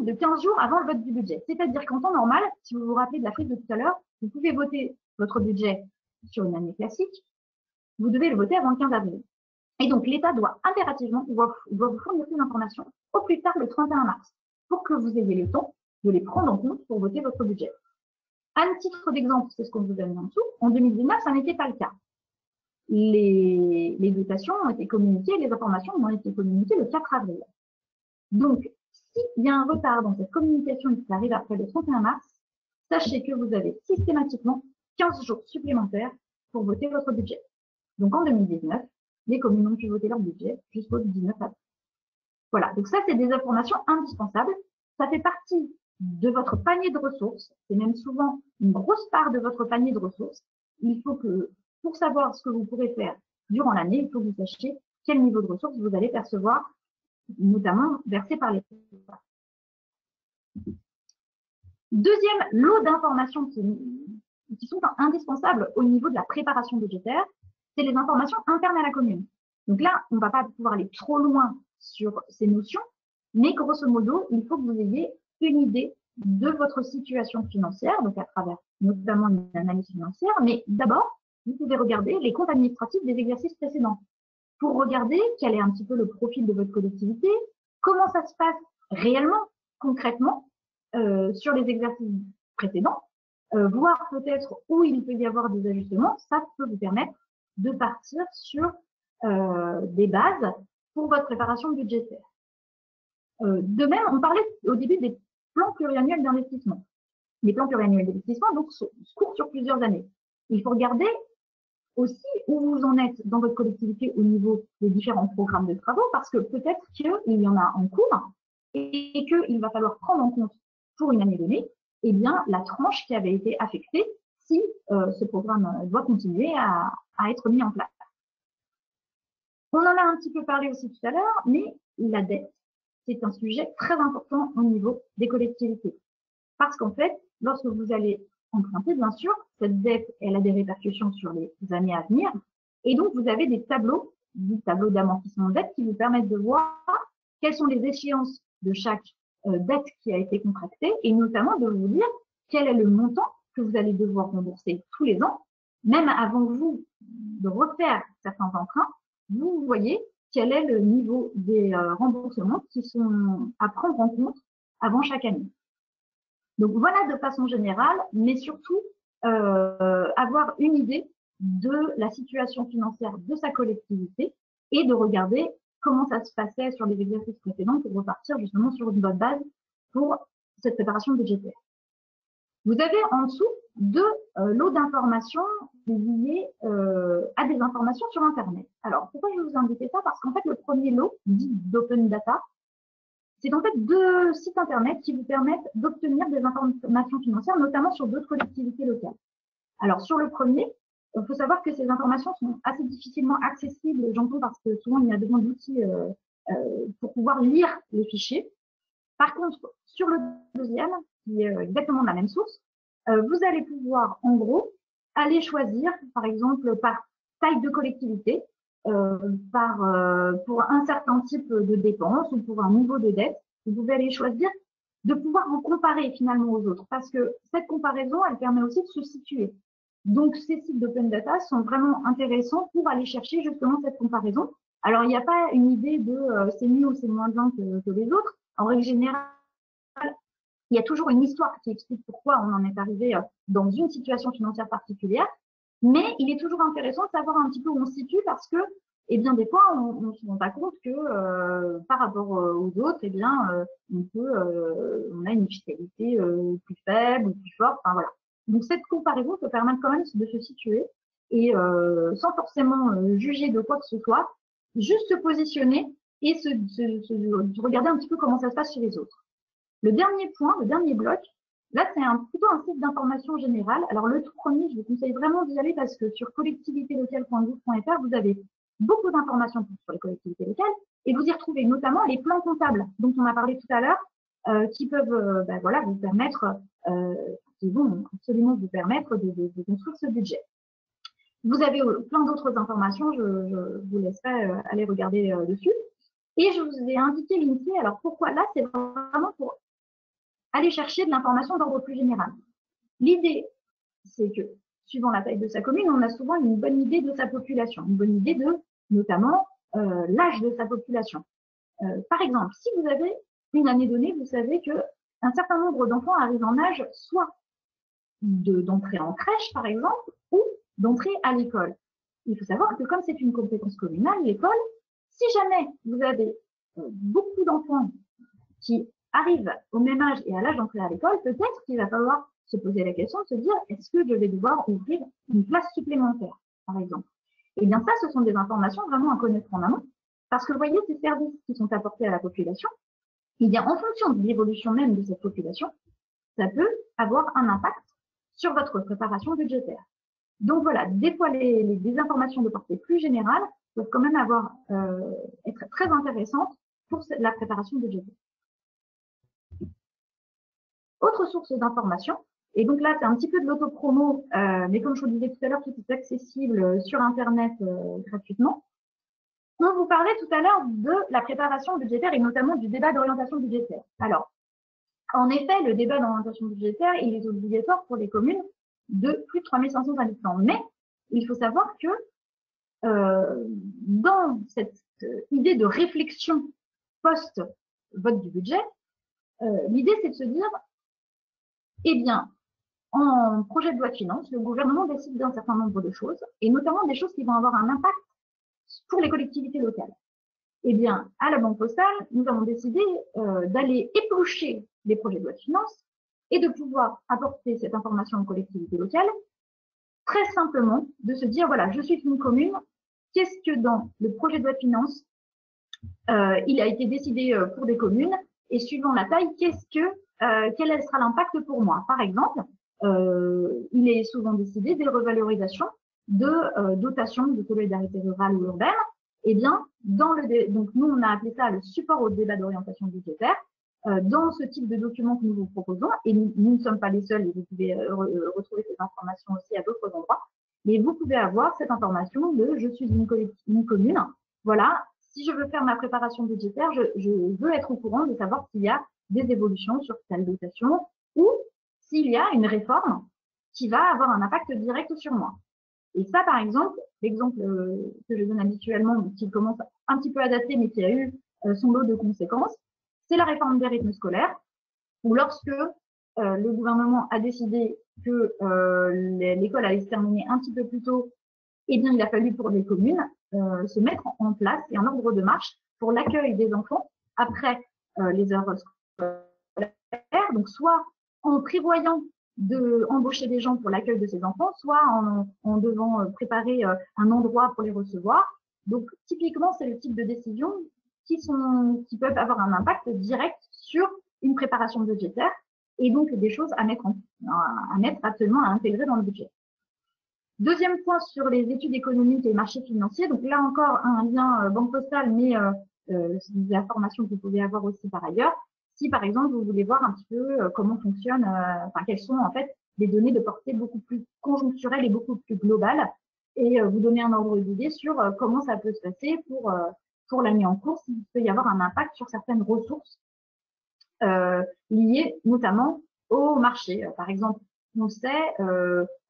de 15 jours avant le vote du budget. C'est-à-dire qu'en temps normal, si vous vous rappelez de la frise de tout à l'heure, vous pouvez voter votre budget sur une année classique, vous devez le voter avant le 15 avril. Et donc, l'État doit impérativement vous fournir ces informations au plus tard le 31 mars pour que vous ayez le temps de les prendre en compte pour voter votre budget. À titre d'exemple, c'est ce qu'on vous a mis en dessous, en 2019, ça n'était pas le cas. Les dotations ont été communiquées, les informations ont été communiquées le 4 avril. Donc, s'il y a un retard dans cette communication qui arrive après le 31 mars, sachez que vous avez systématiquement 15 jours supplémentaires pour voter votre budget. Donc, en 2019, les communes ont pu voter leur budget jusqu'au 19 avril. Voilà, donc ça, c'est des informations indispensables. Ça fait partie de votre panier de ressources. C'est même souvent une grosse part de votre panier de ressources. Il faut que, pour savoir ce que vous pourrez faire durant l'année, il faut que vous sachiez quel niveau de ressources vous allez percevoir, notamment versé par l'État. Deuxième lot d'informations qui sont indispensables au niveau de la préparation budgétaire, c'est les informations internes à la commune. Donc là, on ne va pas pouvoir aller trop loin sur ces notions, mais grosso modo, il faut que vous ayez une idée de votre situation financière, donc à travers notamment une analyse financière, mais d'abord, vous pouvez regarder les comptes administratifs des exercices précédents pour regarder quel est un petit peu le profil de votre collectivité, comment ça se passe réellement, concrètement, sur les exercices précédents, voir peut-être où il peut y avoir des ajustements. Ça peut vous permettre de partir sur des bases pour votre préparation budgétaire. De même, on parlait au début des plans pluriannuels d'investissement. Les plans pluriannuels d'investissement donc courent sur plusieurs années. Il faut regarder aussi où vous en êtes dans votre collectivité au niveau des différents programmes de travaux, parce que peut-être qu'il y en a en cours et qu'il va falloir prendre en compte pour une année donnée, eh bien, la tranche qui avait été affectée si ce programme doit continuer à être mis en place. On en a un petit peu parlé aussi tout à l'heure, mais la dette, c'est un sujet très important au niveau des collectivités. Parce qu'en fait, lorsque vous allez emprunter, bien sûr, cette dette, elle a des répercussions sur les années à venir. Et donc, vous avez des tableaux d'amortissement de dette qui vous permettent de voir quelles sont les échéances de chaque dette qui a été contractée et notamment de vous dire quel est le montant que vous allez devoir rembourser tous les ans, même avant vous de refaire certains emprunts, vous voyez quel est le niveau des remboursements qui sont à prendre en compte avant chaque année. Donc voilà de façon générale, mais surtout avoir une idée de la situation financière de sa collectivité et de regarder comment ça se passait sur les exercices précédents pour repartir justement sur une bonne base pour cette préparation budgétaire. Vous avez en dessous deux lots d'informations liées à des informations sur Internet. Alors, pourquoi je vais vous indiquer ça? Parce qu'en fait, le premier lot, dit d'Open Data, c'est en fait deux sites Internet qui vous permettent d'obtenir des informations financières, notamment sur d'autres collectivités locales. Alors, sur le premier, il faut savoir que ces informations sont assez difficilement accessibles, j'entends, parce que souvent, il y a besoin d'outils pour pouvoir lire les fichiers. Par contre, sur le deuxième, qui est exactement la même source, vous allez pouvoir, en gros, aller choisir, par exemple, par taille de collectivité, pour un certain type de dépenses ou pour un niveau de dette, vous pouvez aller choisir de pouvoir vous comparer finalement aux autres, parce que cette comparaison, elle permet aussi de se situer. Donc, ces sites d'open data sont vraiment intéressants pour aller chercher justement cette comparaison Alors, il n'y a pas une idée de c'est mieux ou c'est moins bien que les autres. En règle générale, il y a toujours une histoire qui explique pourquoi on en est arrivé dans une situation financière particulière. Mais il est toujours intéressant de savoir un petit peu où on se situe parce que, eh bien, des fois, on ne se rend pas compte que par rapport aux autres, eh bien, on a une fiscalité plus faible ou plus forte. Enfin, voilà. Donc, cette comparaison peut permettre quand même de se situer et sans forcément juger de quoi que ce soit, juste se positionner et se regarder un petit peu comment ça se passe chez les autres. Le dernier point, le dernier bloc, là, c'est plutôt un site d'information générale. Alors, le tout premier, je vous conseille vraiment d'y aller parce que sur collectivitélocale.gouv.fr, vous avez beaucoup d'informations sur les collectivités locales et vous y retrouvez notamment les plans comptables dont on a parlé tout à l'heure, qui peuvent voilà, vous permettre, qui vont absolument vous permettre de construire ce budget. Vous avez plein d'autres informations, je vous laisserai aller regarder dessus. Et je vous ai indiqué l'INSEE. Alors, pourquoi là? C'est vraiment pour aller chercher de l'information d'ordre plus général. L'idée, c'est que, suivant la taille de sa commune, on a souvent une bonne idée de sa population, une bonne idée de, notamment, l'âge de sa population. Par exemple, si vous avez une année donnée, vous savez qu'un certain nombre d'enfants arrivent en âge soit d'entrer en crèche, par exemple, ou d'entrer à l'école. Il faut savoir que comme c'est une compétence communale, l'école, si jamais vous avez beaucoup d'enfants qui arrivent au même âge et à l'âge d'entrer à l'école, peut-être qu'il va falloir se poser la question de se dire est-ce que je vais devoir ouvrir une classe supplémentaire, par exemple. Et bien ça, ce sont des informations vraiment à connaître en amont, parce que vous voyez, ces services qui sont apportés à la population, eh bien, en fonction de l'évolution même de cette population, ça peut avoir un impact sur votre préparation budgétaire. Donc voilà, des fois, des informations de portée plus générale peuvent quand même être très intéressantes pour la préparation budgétaire. Autre source d'information, et donc là, c'est un petit peu de l'autopromo, mais comme je vous le disais tout à l'heure, tout est accessible sur Internet gratuitement. On vous parlait tout à l'heure de la préparation budgétaire et notamment du débat d'orientation budgétaire. Alors, en effet, le débat d'orientation budgétaire, il est obligatoire pour les communes de plus de 3500 habitants. Mais il faut savoir que dans cette idée de réflexion post-vote du budget, l'idée, c'est de se dire, eh bien, en projet de loi de finances, le gouvernement décide d'un certain nombre de choses, et notamment des choses qui vont avoir un impact pour les collectivités locales. Eh bien, à la Banque Postale, nous avons décidé d'aller éplucher les projets de loi de finances et de pouvoir apporter cette information aux collectivités locales, très simplement de se dire, voilà, je suis une commune, qu'est-ce que dans le projet de loi de finances, il a été décidé pour des communes, et suivant la taille, quel sera l'impact pour moi? Par exemple, il est souvent décidé des revalorisations de dotations de solidarité rurale ou urbaine. Eh bien, donc nous, on a appelé ça le support au débat d'orientation budgétaire. Dans ce type de document que nous vous proposons, et nous ne sommes pas les seuls, et vous pouvez retrouver ces informations aussi à d'autres endroits, mais vous pouvez avoir cette information de je suis une commune, voilà, si je veux faire ma préparation budgétaire, je veux être au courant de savoir s'il y a des évolutions sur telle dotation ou s'il y a une réforme qui va avoir un impact direct sur moi. Et ça, par exemple, l'exemple que je donne habituellement, qui commence un petit peu à dater, mais qui a eu son lot de conséquences, c'est la réforme des rythmes scolaires, où lorsque le gouvernement a décidé que l'école allait se terminer un petit peu plus tôt, eh bien, il a fallu pour les communes se mettre en place et en ordre de marche pour l'accueil des enfants après les heures scolaires, donc soit en prévoyant d'embaucher des gens pour l'accueil de ces enfants, soit en devant préparer un endroit pour les recevoir. Donc, typiquement, c'est le type de décisions qui peuvent avoir un impact direct sur une préparation budgétaire et donc des choses à mettre absolument à intégrer dans le budget. Deuxième point sur les études économiques et marchés financiers. Donc là encore, un lien Banque Postale, mais des informations que vous pouvez avoir aussi par ailleurs. Si par exemple, vous voulez voir un petit peu comment fonctionne, quelles sont en fait des données de portée beaucoup plus conjoncturelle et beaucoup plus globale, et vous donner un ordre d'idée sur comment ça peut se passer pour l'année en cours, s'il peut y avoir un impact sur certaines ressources liées notamment au marché. Par exemple, on sait,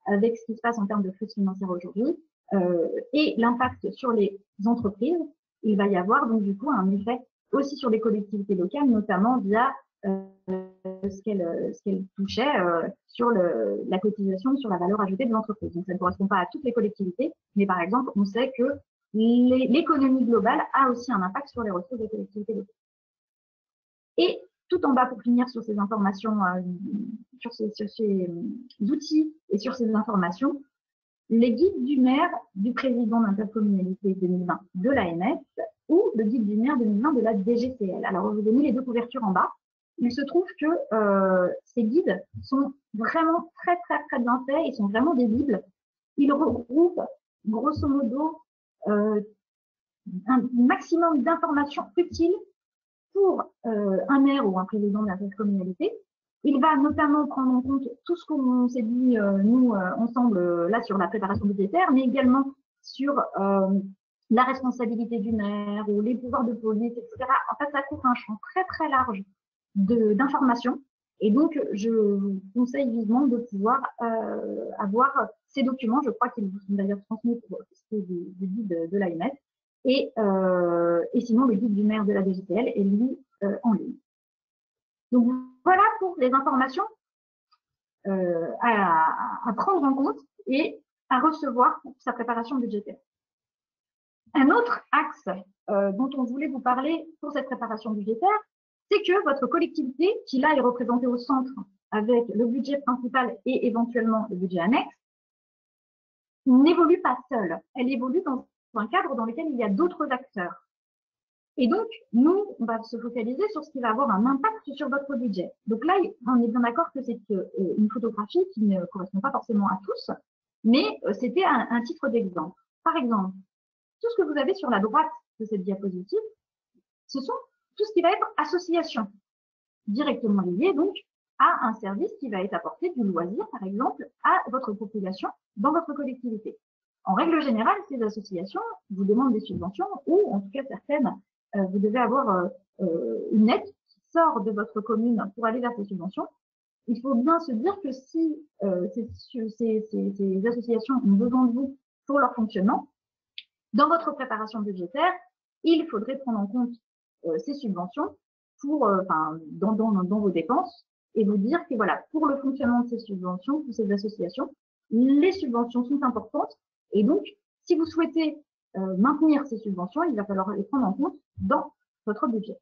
avec ce qui se passe en termes de crise financière aujourd'hui, et l'impact sur les entreprises, il va y avoir donc du coup un effet aussi sur les collectivités locales, notamment via ce qu'elle touchait sur la cotisation sur la valeur ajoutée de l'entreprise. Donc ça ne correspond pas à toutes les collectivités, mais par exemple, on sait que l'économie globale a aussi un impact sur les ressources des collectivités locales. Et tout en bas, pour finir sur ces informations, sur ces outils et sur ces informations, les guides du maire, du président d'intercommunalité 2020 de l'AMS ou le guide du maire 2020 de la DGCL. Alors, je vous ai mis les deux couvertures en bas. Il se trouve que ces guides sont vraiment très, très, très bien faits. Ils sont vraiment des bibles. Ils regroupent, grosso modo, un maximum d'informations utiles pour un maire ou un président d'intercommunalité. Il va notamment prendre en compte tout ce qu'on s'est dit, nous, ensemble, là, sur la préparation budgétaire, mais également sur la responsabilité du maire ou les pouvoirs de police, etc. En fait, ça couvre un champ très, très large d'informations. Et donc, je vous conseille vivement de pouvoir avoir ces documents. Je crois qu'ils vous sont d'ailleurs transmis pour ce qui est du guide de l'AMS. Et sinon, le guide du maire de la DGCL est lui en ligne. Donc, voilà pour les informations à prendre en compte et à recevoir pour sa préparation budgétaire. Un autre axe dont on voulait vous parler pour cette préparation budgétaire, c'est que votre collectivité, qui là est représentée au centre avec le budget principal et éventuellement le budget annexe, n'évolue pas seule. Elle évolue dans un cadre dans lequel il y a d'autres acteurs. Et donc, nous, on va se focaliser sur ce qui va avoir un impact sur votre budget. Donc là, on est bien d'accord que c'est une photographie qui ne correspond pas forcément à tous, mais c'était un titre d'exemple. Par exemple, tout ce que vous avez sur la droite de cette diapositive, ce sont tout ce qui va être association, directement lié donc à un service qui va être apporté du loisir, par exemple, à votre population dans votre collectivité. En règle générale, ces associations vous demandent des subventions ou, en tout cas certaines, vous devez avoir une aide qui sort de votre commune pour aller vers ces subventions. Il faut bien se dire que si ces associations ont besoin de vous pour leur fonctionnement, dans votre préparation budgétaire, il faudrait prendre en compte ces subventions pour, dans vos dépenses et vous dire que voilà, pour le fonctionnement de ces subventions, pour ces associations, les subventions sont importantes et donc, si vous souhaitez maintenir ces subventions, il va falloir les prendre en compte dans votre budget.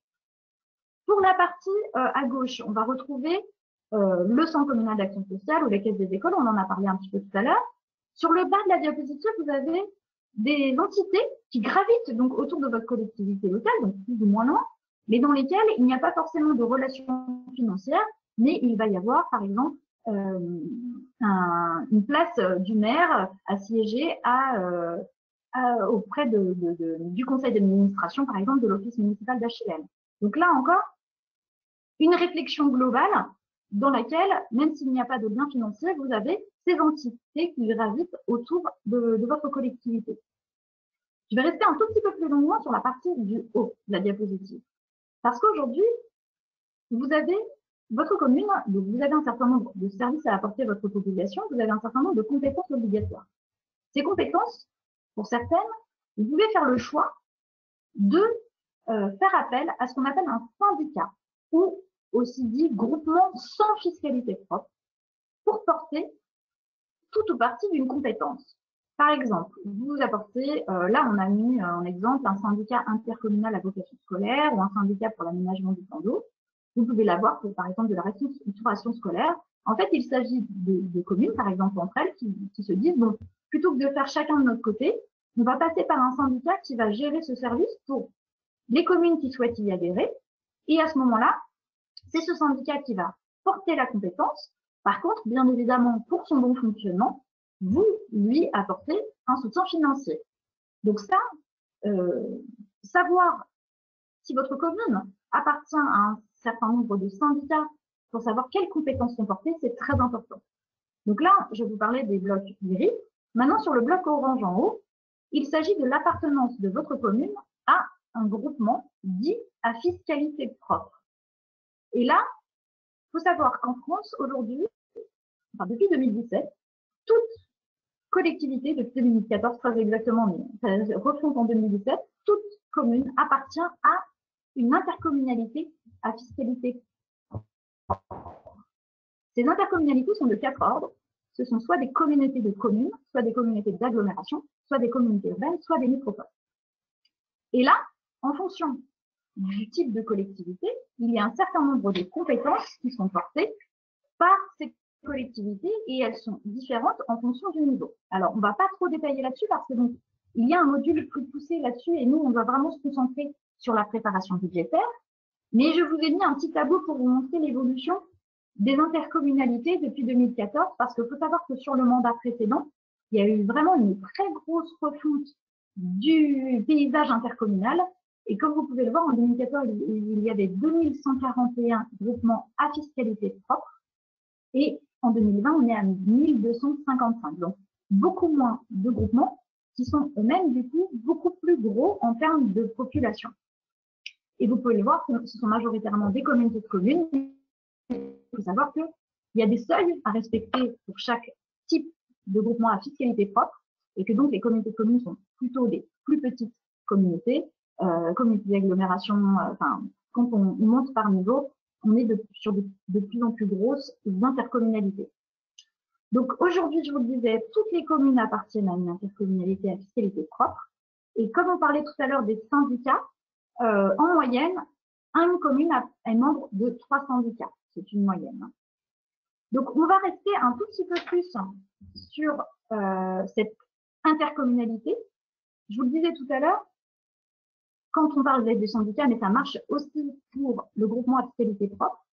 Pour la partie à gauche, on va retrouver le Centre communal d'action sociale ou les caisses des écoles, on en a parlé un petit peu tout à l'heure. Sur le bas de la diapositive, vous avez des entités qui gravitent donc autour de votre collectivité locale, donc plus ou moins loin, mais dans lesquelles il n'y a pas forcément de relations financières, mais il va y avoir, par exemple, une place du maire à siéger auprès du conseil d'administration, par exemple, de l'office municipal d'HLM. Donc là encore, une réflexion globale dans laquelle, même s'il n'y a pas de lien financier, vous avez ces entités qui gravitent autour de votre collectivité. Je vais rester un tout petit peu plus longuement sur la partie du haut de la diapositive. Parce qu'aujourd'hui, vous avez votre commune, donc vous avez un certain nombre de services à apporter à votre population, vous avez un certain nombre de compétences obligatoires. Ces compétences, pour certaines, vous pouvez faire le choix de faire appel à ce qu'on appelle un syndicat, ou aussi dit groupement sans fiscalité propre, pour porter tout ou partie d'une compétence. Par exemple, vous apportez, là on a mis en exemple un syndicat intercommunal à vocation scolaire ou un syndicat pour l'aménagement du plan d'eau. Vous pouvez l'avoir pour, par exemple, de la restauration scolaire. En fait, il s'agit de communes, par exemple, entre elles, qui se disent, bon, plutôt que de faire chacun de notre côté, on va passer par un syndicat qui va gérer ce service pour les communes qui souhaitent y adhérer. Et à ce moment-là, c'est ce syndicat qui va porter la compétence. Par contre, bien évidemment, pour son bon fonctionnement, vous lui apportez un soutien financier. Donc ça, savoir si votre commune appartient à un certain nombre de syndicats pour savoir quelles compétences sont portées, c'est très important. Donc là, je vous parlais des blocs gris. Maintenant, sur le bloc orange en haut, il s'agit de l'appartenance de votre commune à un groupement dit à fiscalité propre. Et là, il faut savoir qu'en France, aujourd'hui, enfin depuis 2017, toute collectivité, depuis 2014 très exactement, mais ça refonte en 2017, toute commune appartient à une intercommunalité à fiscalité. Ces intercommunalités sont de 4 ordres. Ce sont soit des communautés de communes, soit des communautés d'agglomération, soit des communautés urbaines, soit des métropoles. Et là, en fonction du type de collectivité, il y a un certain nombre de compétences qui sont portées par ces collectivités et elles sont différentes en fonction du niveau. Alors, on ne va pas trop détailler là-dessus parce que donc, il y a un module plus poussé là-dessus et nous, on doit vraiment se concentrer sur la préparation budgétaire. Mais je vous ai mis un petit tableau pour vous montrer l'évolution des intercommunalités depuis 2014 parce qu'il faut savoir que sur le mandat précédent, il y a eu vraiment une très grosse refonte du paysage intercommunal. Et comme vous pouvez le voir, en 2014, il y avait 2141 groupements à fiscalité propre. Et en 2020, on est à 1255. Donc, beaucoup moins de groupements qui sont eux-mêmes, du coup, beaucoup plus gros en termes de population. Et vous pouvez le voir, ce sont majoritairement des communautés de communes. Il faut savoir qu'il y a des seuils à respecter pour chaque type de groupement à fiscalité propre et que donc les communautés de communes sont plutôt des plus petites communautés, communautés d'agglomération, enfin, quand on monte par niveau, on est sur de plus en plus grosses intercommunalités. Donc aujourd'hui, je vous le disais, toutes les communes appartiennent à une intercommunalité à fiscalité propre. Et comme on parlait tout à l'heure des syndicats, en moyenne, une commune est membre de 3 syndicats. C'est une moyenne. Donc, on va rester un tout petit peu plus sur cette intercommunalité. Je vous le disais tout à l'heure, quand on parle des syndicats, mais ça marche aussi pour le groupement à fiscalité propre,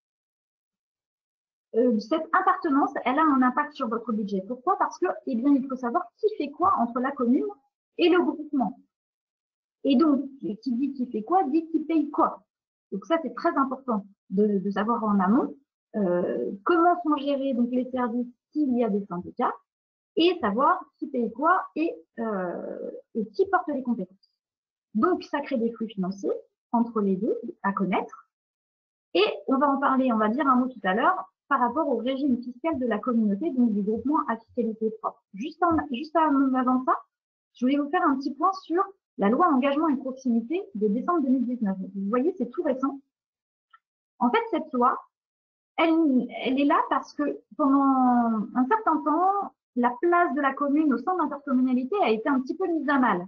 cette appartenance, elle a un impact sur votre budget. Pourquoi? Parce que, eh bien, il faut savoir qui fait quoi entre la commune et le groupement. Et donc, qui dit qui fait quoi, dit qui paye quoi. Donc ça, c'est très important de savoir en amont comment sont gérés donc, les services s'il y a des syndicats et savoir qui paye quoi et qui porte les compétences. Donc, ça crée des flux financiers entre les deux à connaître. Et on va en parler, on va dire un mot tout à l'heure par rapport au régime fiscal de la communauté, donc du groupement à fiscalité propre. Juste avant ça, je voulais vous faire un petit point sur la loi engagement et proximité de décembre 2019. Vous voyez, c'est tout récent. En fait, cette loi, elle est là parce que pendant un certain temps, la place de la commune au sein de l'intercommunalité a été un petit peu mise à mal.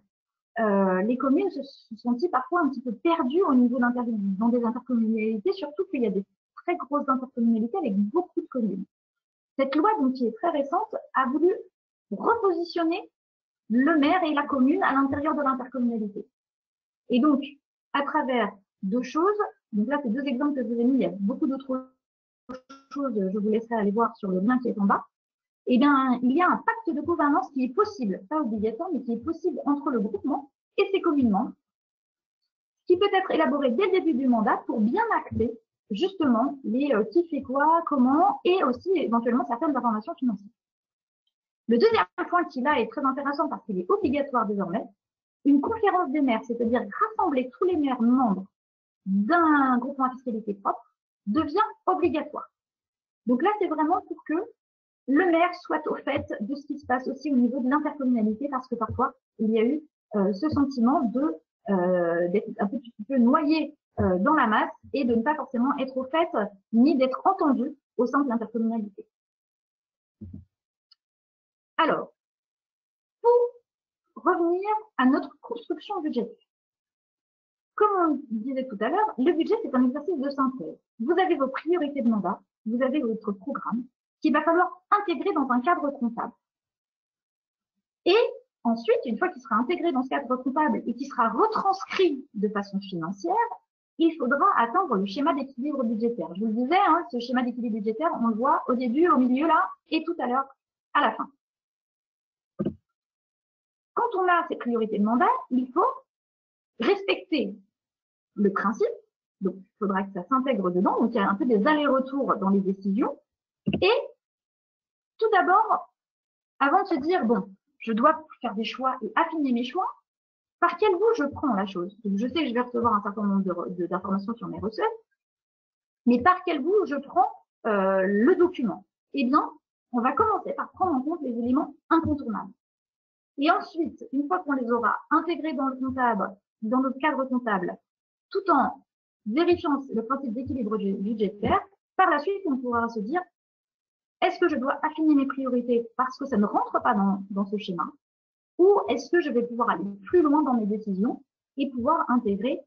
Les communes se sont senties parfois un petit peu perdues au niveau dans des intercommunalités, surtout qu'il y a des très grosses intercommunalités avec beaucoup de communes. Cette loi, donc, qui est très récente, a voulu repositionner le maire et la commune à l'intérieur de l'intercommunalité. Et donc, à travers 2 choses, donc là, c'est 2 exemples que je vous ai mis, il y a beaucoup d'autres choses, je vous laisserai aller voir sur le lien qui est en bas. Eh bien, il y a un pacte de gouvernance qui est possible, pas obligatoire, mais qui est possible entre le groupement et ses communes membres, qui peut être élaboré dès le début du mandat pour bien acter justement les qui fait quoi, comment, et aussi éventuellement certaines informations financières. Le deuxième point qui là est très intéressant parce qu'il est obligatoire désormais, une conférence des maires, c'est-à-dire rassembler tous les maires membres d'un groupement à fiscalité propre, devient obligatoire. Donc là, c'est vraiment pour que le maire soit au fait de ce qui se passe aussi au niveau de l'intercommunalité parce que parfois, il y a eu ce sentiment d'être un petit peu noyé dans la masse et de ne pas forcément être au fait ni d'être entendu au sein de l'intercommunalité. Alors, pour revenir à notre construction budgétaire. Comme on disait tout à l'heure, le budget, c'est un exercice de synthèse. Vous avez vos priorités de mandat, vous avez votre programme qu'il va falloir intégrer dans un cadre comptable. Et ensuite, une fois qu'il sera intégré dans ce cadre comptable et qu'il sera retranscrit de façon financière, il faudra atteindre le schéma d'équilibre budgétaire. Je vous le disais, hein, ce schéma d'équilibre budgétaire, on le voit au début, au milieu là, et tout à l'heure à la fin. Quand on a ces priorités de mandat, il faut respecter le principe, donc il faudra que ça s'intègre dedans, donc il y a un peu des allers-retours dans les décisions. Et tout d'abord, avant de se dire, bon, je dois faire des choix et affiner mes choix, par quel bout je prends la chose? Donc, je sais que je vais recevoir un certain nombre d'informations sur mes recettes, mais par quel bout je prends le document? Eh bien, on va commencer par prendre en compte les éléments incontournables. Et ensuite, une fois qu'on les aura intégrés dans le comptable, dans notre cadre comptable, tout en vérifiant le principe d'équilibre budgétaire, par la suite, on pourra se dire, est-ce que je dois affiner mes priorités parce que ça ne rentre pas dans ce schéma, ou est-ce que je vais pouvoir aller plus loin dans mes décisions et pouvoir intégrer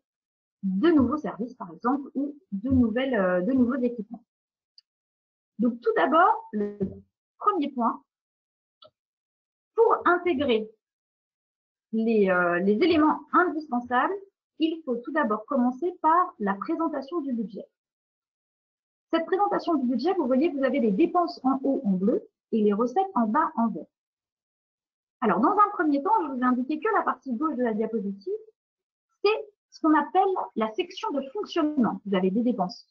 de nouveaux services, par exemple, ou de nouveaux équipements. Donc, tout d'abord, le premier point, pour intégrer les éléments indispensables, il faut tout d'abord commencer par la présentation du budget. Cette présentation du budget, vous voyez, vous avez les dépenses en haut en bleu et les recettes en bas en vert. Alors, dans un premier temps, je vous ai indiqué que la partie gauche de la diapositive, c'est ce qu'on appelle la section de fonctionnement. Vous avez des dépenses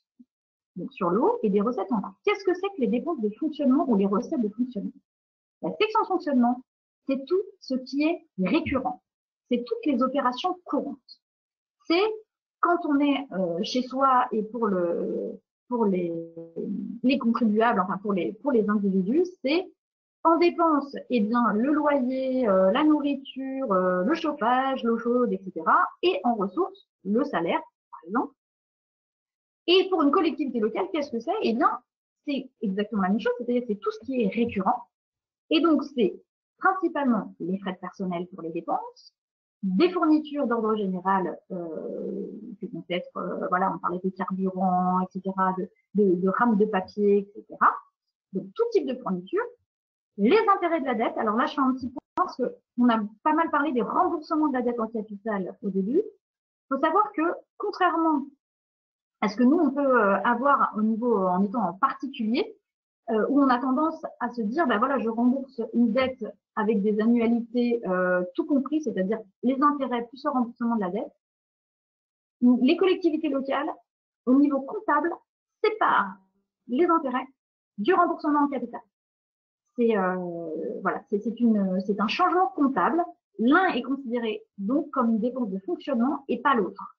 donc sur le haut et des recettes en bas. Qu'est-ce que c'est que les dépenses de fonctionnement ou les recettes de fonctionnement? La section de fonctionnement, c'est tout ce qui est récurrent. C'est toutes les opérations courantes. C'est quand on est chez soi et pour les contribuables, enfin pour les individus, c'est en dépenses, eh bien, le loyer, la nourriture, le chauffage, l'eau chaude, etc. Et en ressources, le salaire, par exemple. Et pour une collectivité locale, qu'est-ce que c'est? Eh bien, c'est exactement la même chose, c'est-à-dire c'est tout ce qui est récurrent. Et donc, c'est principalement les frais de personnel pour les dépenses, des fournitures d'ordre général, qui vont être, voilà, on parlait de carburant, etc., de rames de papier, etc. Donc, tout type de fourniture. Les intérêts de la dette, alors là, je fais un petit point parce qu'on a pas mal parlé des remboursements de la dette en capital au début. Il faut savoir que, contrairement à ce que nous, on peut avoir au niveau, en étant en particulier, où on a tendance à se dire, ben voilà, je rembourse une dette avec des annualités tout compris, c'est-à-dire les intérêts plus le remboursement de la dette. Les collectivités locales, au niveau comptable, séparent les intérêts du remboursement en capital. Voilà, c'est un changement comptable. L'un est considéré donc comme une dépense de fonctionnement et pas l'autre.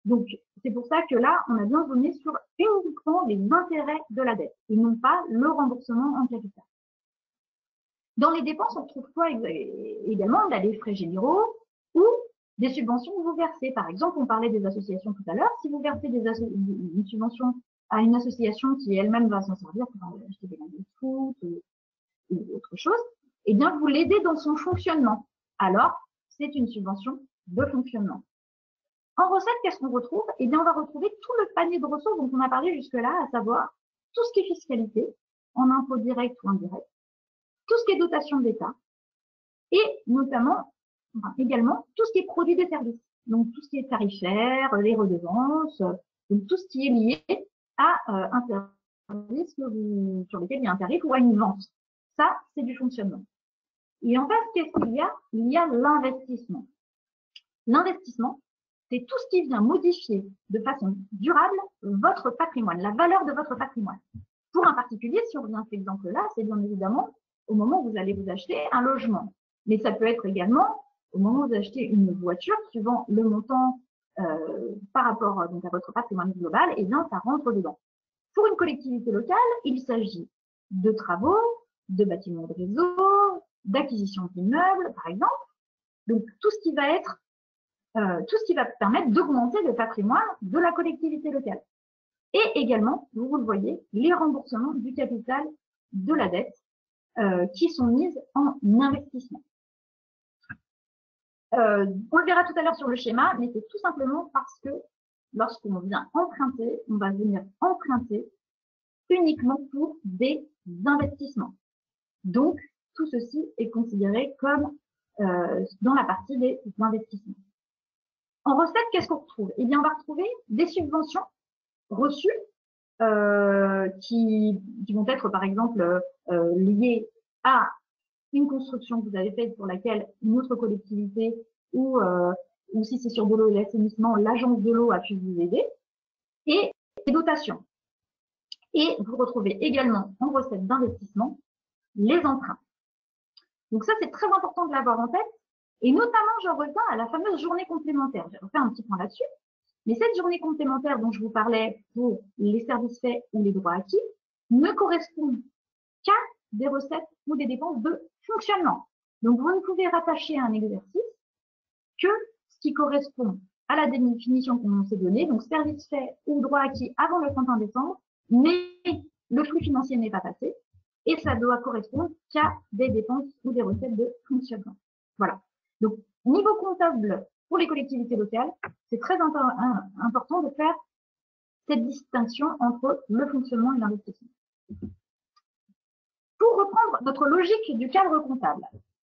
Donc, c'est pour ça que là, on a bien zoomé sur uniquement les intérêts de la dette et non pas le remboursement en capital. Dans les dépenses, on trouve quoi également? On a des frais généraux ou des subventions que vous versez. Par exemple, on parlait des associations tout à l'heure. Si vous versez une subvention à une association qui elle-même va s'en servir pour acheter des maillots de foot ou autre chose, eh bien, vous l'aidez dans son fonctionnement. Alors, c'est une subvention de fonctionnement. En recette, qu'est-ce qu'on retrouve? Eh bien, on va retrouver tout le panier de ressources dont on a parlé jusque-là, à savoir tout ce qui est fiscalité, en impôt direct ou indirect, tout ce qui est dotation de l'État, et notamment, enfin, également, tout ce qui est produit des services. Donc, tout ce qui est tarifaire, les redevances, donc tout ce qui est lié à un service sur lequel il y a un tarif ou à une vente. Ça, c'est du fonctionnement. Et en fait, qu'est-ce qu'il y a? Il y a l'investissement. L'investissement, c'est tout ce qui vient modifier de façon durable votre patrimoine, la valeur de votre patrimoine. Pour un particulier, si on revient à cet exemple-là, c'est bien évidemment au moment où vous allez vous acheter un logement. Mais ça peut être également au moment où vous achetez une voiture, suivant le montant par rapport donc, à votre patrimoine global, et bien ça rentre dedans. Pour une collectivité locale, il s'agit de travaux, de bâtiments de réseau, d'acquisition d'immeubles, par exemple. Donc, tout ce qui va être, tout ce qui va permettre d'augmenter le patrimoine de la collectivité locale. Et également, vous le voyez, les remboursements du capital de la dette qui sont mises en investissement. On le verra tout à l'heure sur le schéma, mais c'est tout simplement parce que lorsqu'on vient emprunter, on va venir emprunter uniquement pour des investissements. Donc, tout ceci est considéré comme dans la partie des investissements. En recette, qu'est-ce qu'on retrouve? Eh bien, on va retrouver des subventions reçues qui vont être, par exemple, liées à une construction que vous avez faite pour laquelle une autre collectivité ou si c'est sur de l'eau et l'assainissement, l'agence de l'eau a pu vous aider, et des dotations. Et vous retrouvez également en recette d'investissement les emprunts. Donc ça, c'est très important de l'avoir en tête. Et notamment, je reviens à la fameuse journée complémentaire. J'ai refait un petit point là-dessus. Mais cette journée complémentaire dont je vous parlais pour les services faits ou les droits acquis ne correspond qu'à des recettes ou des dépenses de fonctionnement. Donc, vous ne pouvez rattacher à un exercice que ce qui correspond à la définition qu'on s'est donnée, donc service fait ou droit acquis avant le 31 décembre, mais le flux financier n'est pas passé, et ça doit correspondre qu'à des dépenses ou des recettes de fonctionnement. Voilà. Donc, niveau comptable pour les collectivités locales, c'est très important de faire cette distinction entre le fonctionnement et l'investissement. Pour reprendre notre logique du cadre comptable,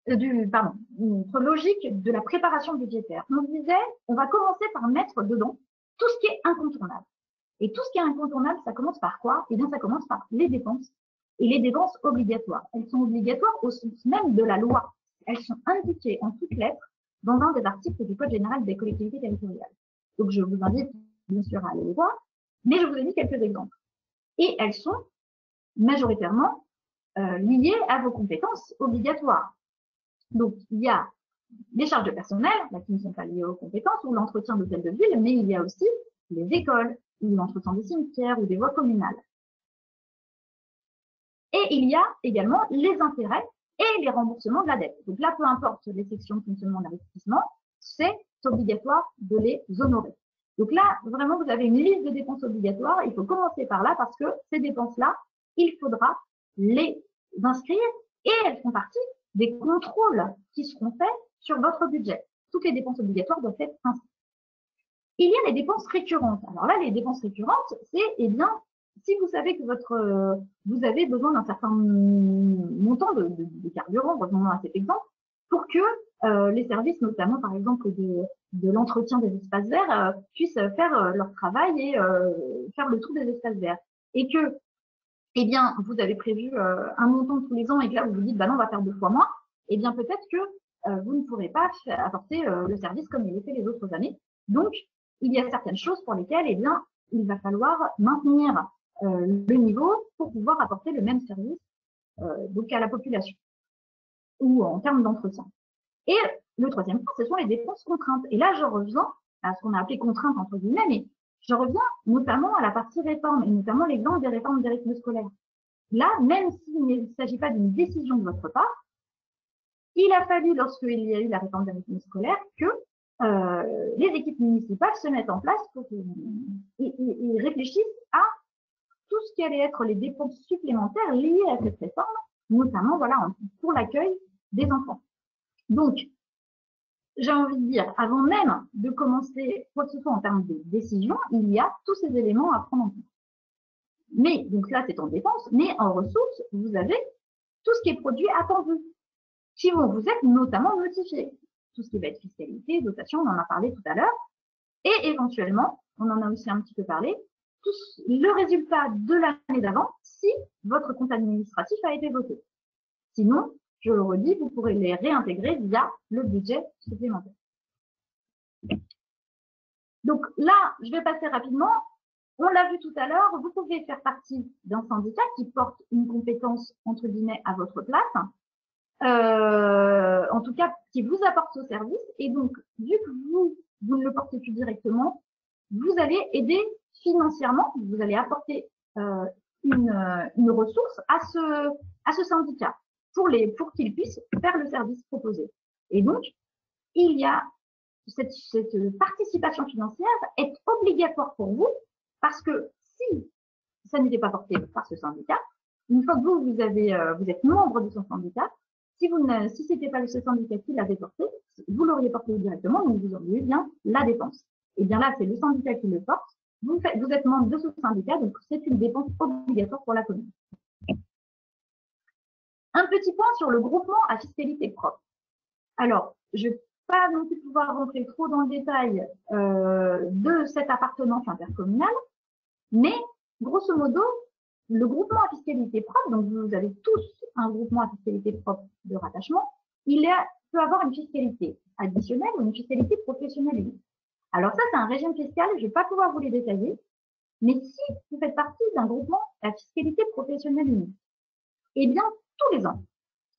notre logique de la préparation budgétaire, on disait, on va commencer par mettre dedans tout ce qui est incontournable. Et tout ce qui est incontournable, ça commence par quoi? Eh bien, ça commence par les dépenses. Et les dépenses obligatoires. Elles sont obligatoires au sens même de la loi. Elles sont indiquées en toutes lettres dans un des articles du Code général des collectivités territoriales. Donc, je vous invite bien sûr à aller les voir, mais je vous ai mis quelques exemples. Et elles sont majoritairement liées à vos compétences obligatoires. Donc, il y a les charges de personnel, là, qui ne sont pas liées aux compétences, ou l'entretien d'hôtels de ville, mais il y a aussi les écoles, ou l'entretien des cimetières, ou des voies communales. Et il y a également les intérêts et les remboursements de la dette. Donc là, peu importe les sections de fonctionnement d'investissement, c'est obligatoire de les honorer. Donc là, vraiment, vous avez une liste de dépenses obligatoires. Il faut commencer par là parce que ces dépenses-là, il faudra les inscrire et elles font partie des contrôles qui seront faits sur votre budget. Toutes les dépenses obligatoires doivent être inscrites. Il y a les dépenses récurrentes. Alors là, les dépenses récurrentes, c'est, eh bien, si vous savez que vous avez besoin d'un certain montant de carburant, revenons à cet exemple, pour que les services, notamment par exemple de l'entretien des espaces verts, puissent faire leur travail et faire le tour des espaces verts. Et que, eh bien, vous avez prévu un montant tous les ans et que là vous vous dites, bah non, on va faire 2 fois moins, eh bien peut-être que vous ne pourrez pas apporter le service comme il est fait les autres années. Donc, il y a certaines choses pour lesquelles, eh bien, il va falloir maintenir le niveau pour pouvoir apporter le même service donc à la population ou en termes d'entretien. Et le troisième point, ce sont les dépenses contraintes. Et là, je reviens à ce qu'on a appelé contraintes entre guillemets, mais je reviens notamment à la partie réforme et notamment l'exemple des réformes des rythmes scolaires. Là, même s'il ne s'agit pas d'une décision de votre part, il a fallu, lorsqu'il y a eu la réforme des rythmes scolaires, que les équipes municipales se mettent en place pour et réfléchissent à tout ce qui allait être les dépenses supplémentaires liées à cette réforme, notamment voilà, pour l'accueil des enfants. Donc, j'ai envie de dire, avant même de commencer quoi que ce soit en termes de décision, il y a tous ces éléments à prendre en compte. Mais, donc là, c'est en dépenses, mais en ressources, vous avez tout ce qui est produit attendu, qui vont vous être notamment notifiés. Tout ce qui va être fiscalité, dotation, on en a parlé tout à l'heure, et éventuellement, on en a aussi un petit peu parlé, le résultat de l'année d'avant si votre compte administratif a été voté. Sinon, je le redis, vous pourrez les réintégrer via le budget supplémentaire. Donc là, je vais passer rapidement. On l'a vu tout à l'heure, vous pouvez faire partie d'un syndicat qui porte une compétence, entre guillemets, à votre place, en tout cas, qui vous apporte ce service. Et donc, vu que vous ne le portez plus directement, vous allez aider financièrement, vous allez apporter une ressource à ce syndicat pour qu'il puisse faire le service proposé. Et donc, il y a cette participation financière est obligatoire pour vous parce que si ça n'était pas porté par ce syndicat, une fois que vous êtes membre de son syndicat, si c'était pas ce syndicat qui l'avait porté, vous l'auriez porté directement, donc vous auriez eu bien la dépense. Et bien là, c'est le syndicat qui le porte. Vous êtes membre de ce syndicat, donc c'est une dépense obligatoire pour la commune. Un petit point sur le groupement à fiscalité propre. Alors, je ne vais pas non plus pouvoir rentrer trop dans le détail de cette appartenance intercommunale, mais grosso modo, le groupement à fiscalité propre, donc vous avez tous un groupement à fiscalité propre de rattachement, peut avoir une fiscalité additionnelle ou une fiscalité professionnelle unique. Alors ça, c'est un régime fiscal, je ne vais pas pouvoir vous les détailler, mais si vous faites partie d'un groupement à fiscalité professionnelle unique, eh bien, tous les ans,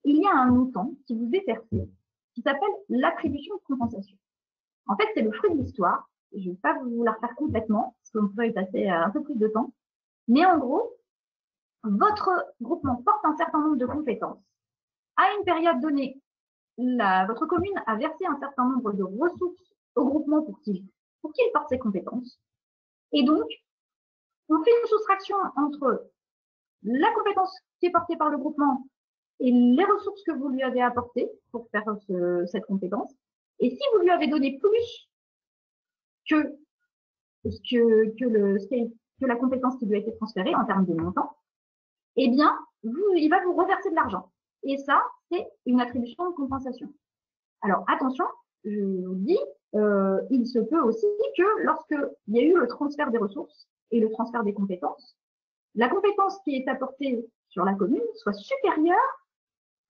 il y a un montant qui vous est versé, qui s'appelle l'attribution de compensation. En fait, c'est le fruit de l'histoire. Je ne vais pas vous la refaire complètement, parce qu'on pourrait y passer un peu plus de temps. Mais en gros, votre groupement porte un certain nombre de compétences. À une période donnée, votre commune a versé un certain nombre de ressources au groupement pour qu'il porte ses compétences. Et donc, on fait une soustraction entre la compétence qui est portée par le groupement et les ressources que vous lui avez apportées pour faire cette compétence. Et si vous lui avez donné plus que la compétence qui lui a été transférée en termes de montant, eh bien, il va vous reverser de l'argent. Et ça, c'est une attribution de compensation. Alors, attention, je vous dis, il se peut aussi que lorsqu'il y a eu le transfert des ressources et le transfert des compétences, la compétence qui est apportée sur la commune soit supérieure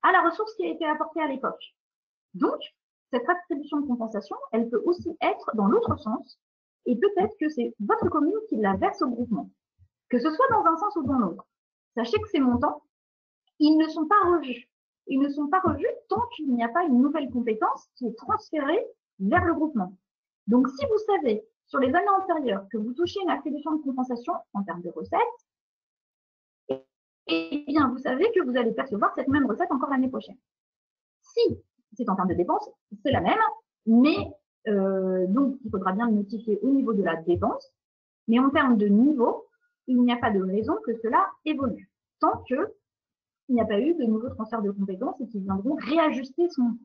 à la ressource qui a été apportée à l'époque. Donc, cette attribution de compensation, elle peut aussi être dans l'autre sens, et peut-être que c'est votre commune qui la verse au groupement, que ce soit dans un sens ou dans l'autre. Sachez que ces montants, ils ne sont pas revus. Ils ne sont pas revus tant qu'il n'y a pas une nouvelle compétence qui est transférée vers le groupement. Donc, si vous savez sur les années antérieures que vous touchez une attribution de compensation en termes de recettes, eh bien, vous savez que vous allez percevoir cette même recette encore l'année prochaine. Si c'est en termes de dépenses, c'est la même, mais donc il faudra bien le notifier au niveau de la dépense. Mais en termes de niveau, il n'y a pas de raison que cela évolue, tant qu'il n'y a pas eu de nouveaux transferts de compétences et qu'ils viendront réajuster son montant.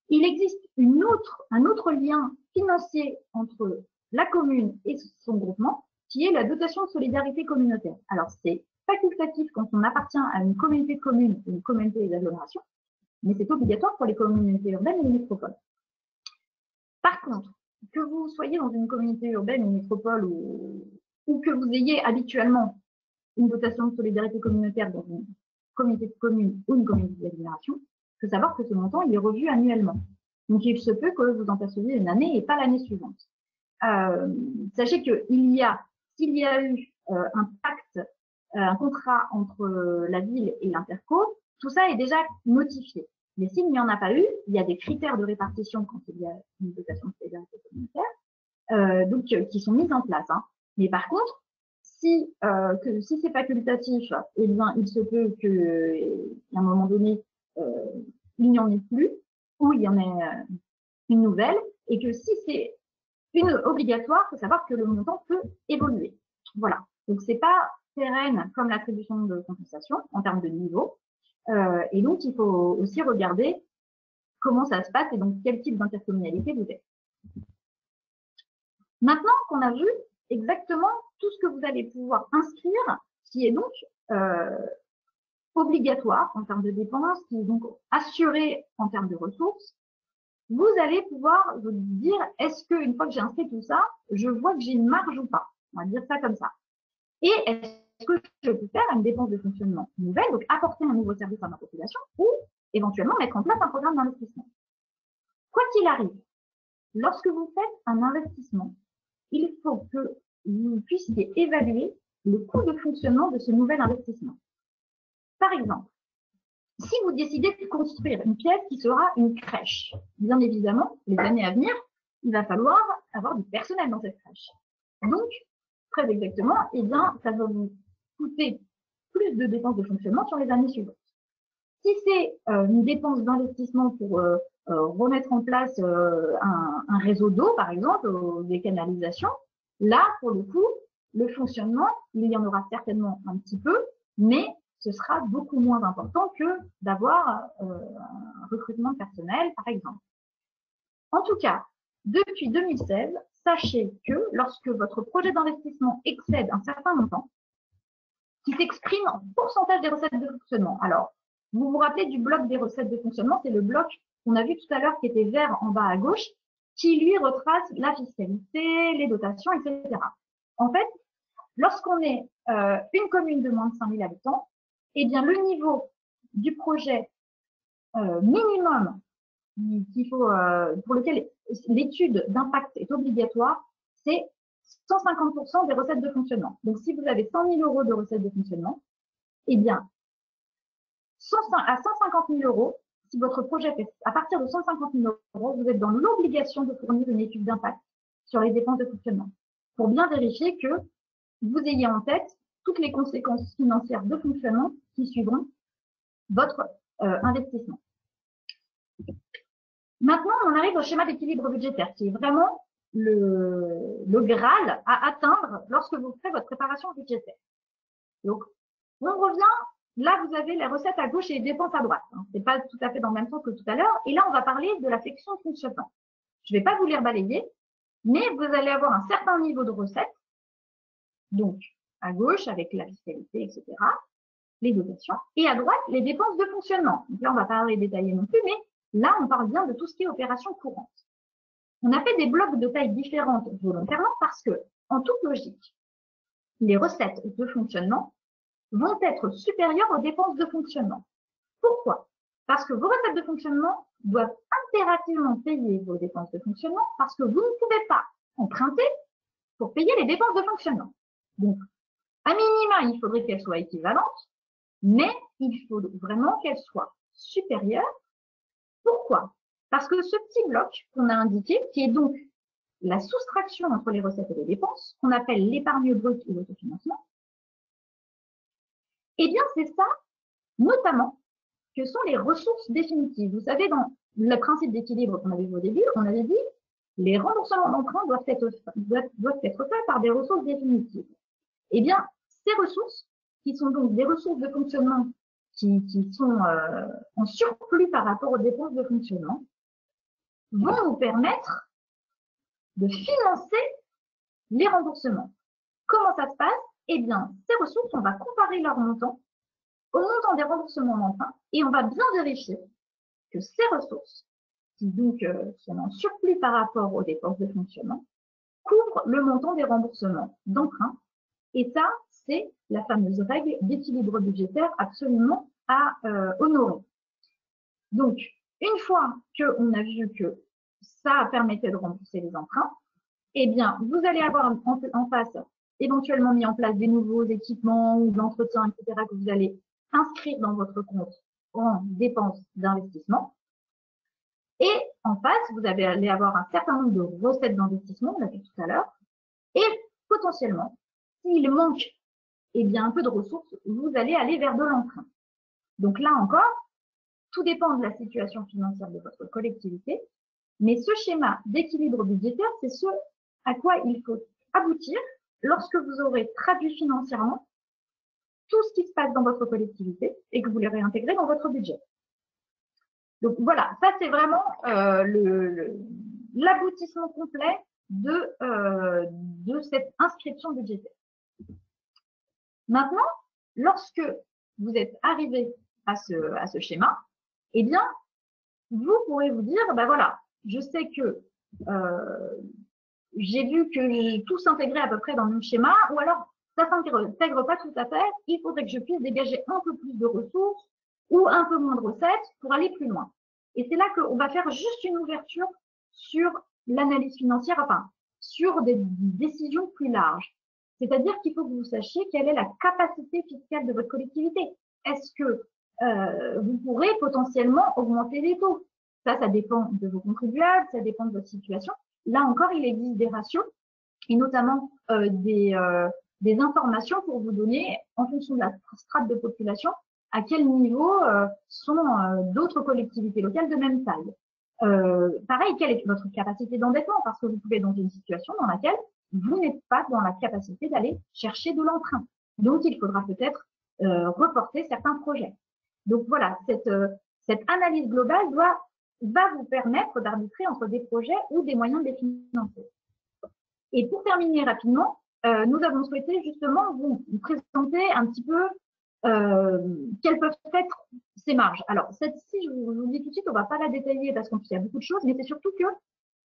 Il existe un autre lien financier entre la commune et son groupement, qui est la dotation de solidarité communautaire. Alors, c'est facultatif quand on appartient à une communauté de communes ou une communauté d'agglomération, mais c'est obligatoire pour les communautés urbaines et les métropoles. Par contre, que vous soyez dans une communauté urbaine, une métropole ou que vous ayez habituellement une dotation de solidarité communautaire dans une communauté de communes ou une communauté d'agglomération, il faut savoir que ce montant il est revu annuellement. Donc, il se peut que vous en perceviez une année et pas l'année suivante. Sachez s'il y a eu un pacte, un contrat entre la ville et l'interco, tout ça est déjà notifié. Mais s'il n'y en a pas eu, il y a des critères de répartition quand il y a une dotation de solidarité communautaire, donc qui sont mis en place. Hein. Mais par contre, si c'est facultatif, eh bien, il se peut qu'à un moment donné, il n'y en ait plus, ou il y en ait une nouvelle, et que si c'est une obligatoire, il faut savoir que le montant peut évoluer. Voilà. Donc, c'est pas pérenne comme l'attribution de compensation en termes de niveau. Et donc, il faut aussi regarder comment ça se passe et donc quel type d'intercommunalité vous êtes. Maintenant qu'on a vu exactement tout ce que vous allez pouvoir inscrire, qui est donc obligatoire en termes de dépenses, qui est donc assuré en termes de ressources, vous allez pouvoir vous dire, est-ce qu'une fois que j'ai inscrit tout ça, je vois que j'ai une marge ou pas? On va dire ça comme ça. Et est-ce que je peux faire une dépense de fonctionnement nouvelle, donc apporter un nouveau service à ma population, ou éventuellement mettre en place un programme d'investissement? Quoi qu'il arrive, lorsque vous faites un investissement, il faut que vous puissiez évaluer le coût de fonctionnement de ce nouvel investissement. Par exemple, si vous décidez de construire une pièce qui sera une crèche, bien évidemment, les années à venir, il va falloir avoir du personnel dans cette crèche. Donc, très exactement, eh bien, ça va vous coûter plus de dépenses de fonctionnement sur les années suivantes. Si c'est une dépense d'investissement pour remettre en place un réseau d'eau, par exemple, des canalisations, là, pour le coup, le fonctionnement, il y en aura certainement un petit peu, mais ce sera beaucoup moins important que d'avoir un recrutement de personnel, par exemple. En tout cas, depuis 2016, sachez que lorsque votre projet d'investissement excède un certain montant, qui s'exprime en pourcentage des recettes de fonctionnement. Alors, vous vous rappelez du bloc des recettes de fonctionnement, c'est le bloc qu'on a vu tout à l'heure qui était vert en bas à gauche, qui lui retrace la fiscalité, les dotations, etc. En fait, lorsqu'on est une commune de moins de 5000 habitants, eh bien, le niveau du projet minimum qu'il faut, pour lequel l'étude d'impact est obligatoire, c'est 150% des recettes de fonctionnement. Donc, si vous avez 100 000 euros de recettes de fonctionnement, eh bien, à 150 000 euros, si votre projet fait à partir de 150 000 euros, vous êtes dans l'obligation de fournir une étude d'impact sur les dépenses de fonctionnement pour bien vérifier que vous ayez en tête toutes les conséquences financières de fonctionnement qui suivront votre investissement. Maintenant, on arrive au schéma d'équilibre budgétaire, qui est vraiment le Graal à atteindre lorsque vous faites votre préparation budgétaire. Donc, on revient, là, vous avez les recettes à gauche et les dépenses à droite. C'est pas tout à fait dans le même sens que tout à l'heure. Et là, on va parler de la section fonctionnement. Je vais pas vous les balayer, mais vous allez avoir un certain niveau de recettes. Donc, à gauche, avec la fiscalité, etc., les dotations, et à droite, les dépenses de fonctionnement. Donc là, on va pas les détailler non plus, mais là, on parle bien de tout ce qui est opération courante. On a fait des blocs de taille différentes volontairement parce que, en toute logique, les recettes de fonctionnement vont être supérieures aux dépenses de fonctionnement. Pourquoi? Parce que vos recettes de fonctionnement doivent impérativement payer vos dépenses de fonctionnement parce que vous ne pouvez pas emprunter pour payer les dépenses de fonctionnement. Donc, à minima, il faudrait qu'elles soient équivalentes, mais il faut vraiment qu'elles soient supérieures. Pourquoi? Parce que ce petit bloc qu'on a indiqué, qui est donc la soustraction entre les recettes et les dépenses, qu'on appelle l'épargne brute ou l'autofinancement, eh bien, c'est ça, notamment, que sont les ressources définitives. Vous savez, dans le principe d'équilibre qu'on avait vu au début, on avait dit les remboursements d'emprunt doivent être faits par des ressources définitives. Eh bien, ces ressources, qui sont donc des ressources de fonctionnement qui sont en surplus par rapport aux dépenses de fonctionnement, vont nous permettre de financer les remboursements. Comment ça se passe? Eh bien, ces ressources, on va comparer leur montant au montant des remboursements d'emprunt et on va bien vérifier que ces ressources, qui donc sont en surplus par rapport aux dépenses de fonctionnement, couvrent le montant des remboursements d'emprunt. Et ça, c'est la fameuse règle d'équilibre budgétaire absolument à honorer. Donc, une fois qu'on a vu que ça permettait de rembourser les emprunts, eh bien, vous allez avoir en face éventuellement mis en place des nouveaux équipements ou de l'entretien, etc., que vous allez inscrire dans votre compte en dépenses d'investissement. Et en face, vous allez avoir un certain nombre de recettes d'investissement, on l'a vu tout à l'heure, et potentiellement, s'il manque eh bien, un peu de ressources, vous allez aller vers de l'emprunt. Donc là encore, tout dépend de la situation financière de votre collectivité, mais ce schéma d'équilibre budgétaire, c'est ce à quoi il faut aboutir lorsque vous aurez traduit financièrement tout ce qui se passe dans votre collectivité et que vous les réintégrez dans votre budget. Donc voilà, ça c'est vraiment l'aboutissement complet de cette inscription budgétaire. Maintenant, lorsque vous êtes arrivé à ce schéma, eh bien, vous pourrez vous dire, ben voilà, je sais que j'ai vu que tout s'intégrait à peu près dans le même schéma, ou alors ça s'intègre pas tout à fait, il faudrait que je puisse dégager un peu plus de ressources ou un peu moins de recettes pour aller plus loin. Et c'est là qu'on va faire juste une ouverture sur l'analyse financière, enfin, sur des décisions plus larges. C'est-à-dire qu'il faut que vous sachiez quelle est la capacité fiscale de votre collectivité. Est-ce que vous pourrez potentiellement augmenter les taux? Ça dépend de vos contribuables, ça dépend de votre situation. Là encore, il existe des ratios et notamment des informations pour vous donner, en fonction de la strate de population, à quel niveau sont d'autres collectivités locales de même taille. Pareil, quelle est votre capacité d'endettement? Parce que vous pouvez être dans une situation dans laquelle vous n'êtes pas dans la capacité d'aller chercher de l'emprunt. Donc, il faudra peut-être reporter certains projets. Donc voilà, cette analyse globale va vous permettre d'arbitrer entre des projets ou des moyens de les financer. Et pour terminer rapidement, nous avons souhaité justement vous présenter un petit peu quelles peuvent être ces marges. Alors, celle-ci, je vous dis tout de suite, on ne va pas la détailler parce qu'il y a beaucoup de choses, mais c'est surtout que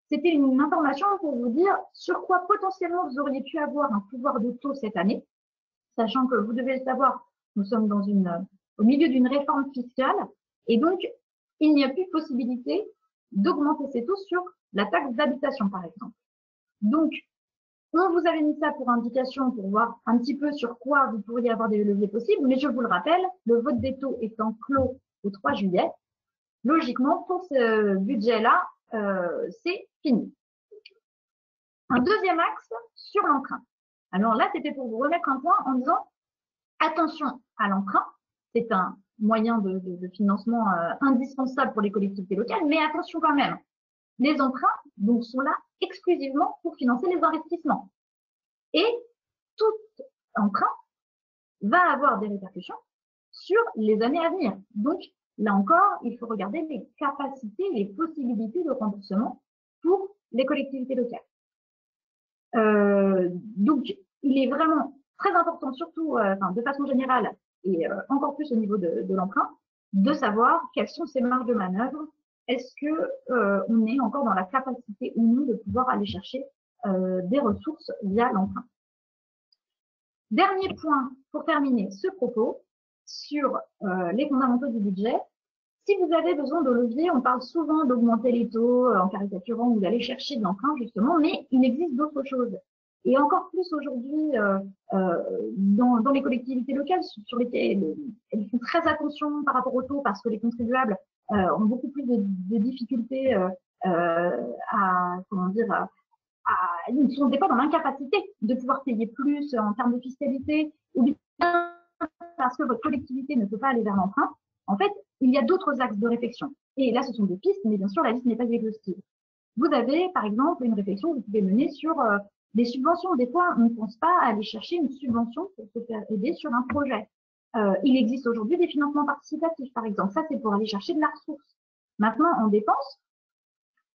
c'était une information pour vous dire sur quoi potentiellement vous auriez pu avoir un pouvoir de taux cette année, sachant que vous devez le savoir, nous sommes au milieu d'une réforme fiscale et donc il n'y a plus de possibilité d'augmenter ces taux sur la taxe d'habitation, par exemple. Donc, on vous avait mis ça pour indication, pour voir un petit peu sur quoi vous pourriez avoir des leviers possibles, mais je vous le rappelle, le vote des taux étant clos au 3 juillet, logiquement, pour ce budget-là, c'est fini. Un deuxième axe sur l'emprunt. Alors là, c'était pour vous remettre un point en disant attention à l'emprunt, c'est un moyen de financement indispensable pour les collectivités locales, mais attention quand même, les emprunts donc, sont là exclusivement pour financer les investissements. Et tout emprunt va avoir des répercussions sur les années à venir. Donc, là encore, il faut regarder les capacités, les possibilités de remboursement pour les collectivités locales. Donc, il est vraiment très important, surtout de façon générale, et encore plus au niveau de l'emprunt, de savoir quelles sont ces marges de manœuvre. Est-ce que on est encore dans la capacité ou non de pouvoir aller chercher des ressources via l'emprunt. Dernier point pour terminer ce propos sur les fondamentaux du budget. Si vous avez besoin de levier, on parle souvent d'augmenter les taux en caricaturant ou d'aller chercher de l'emprunt justement, mais il existe d'autres choses. Et encore plus aujourd'hui dans les collectivités locales sur lesquelles elles font très attention par rapport aux taux parce que les contribuables ont beaucoup plus de difficultés ils sont des fois dans l'incapacité de pouvoir payer plus en termes de fiscalité ou bien parce que votre collectivité ne peut pas aller vers l'emprunt. En fait, il y a d'autres axes de réflexion. Et là, ce sont des pistes, mais bien sûr, la liste n'est pas exhaustive. Vous avez, par exemple, une réflexion que vous pouvez mener sur des subventions. Des fois, on ne pense pas à aller chercher une subvention pour se faire aider sur un projet. Il existe aujourd'hui des financements participatifs, par exemple. Ça, c'est pour aller chercher de la ressource. Maintenant, en dépenses,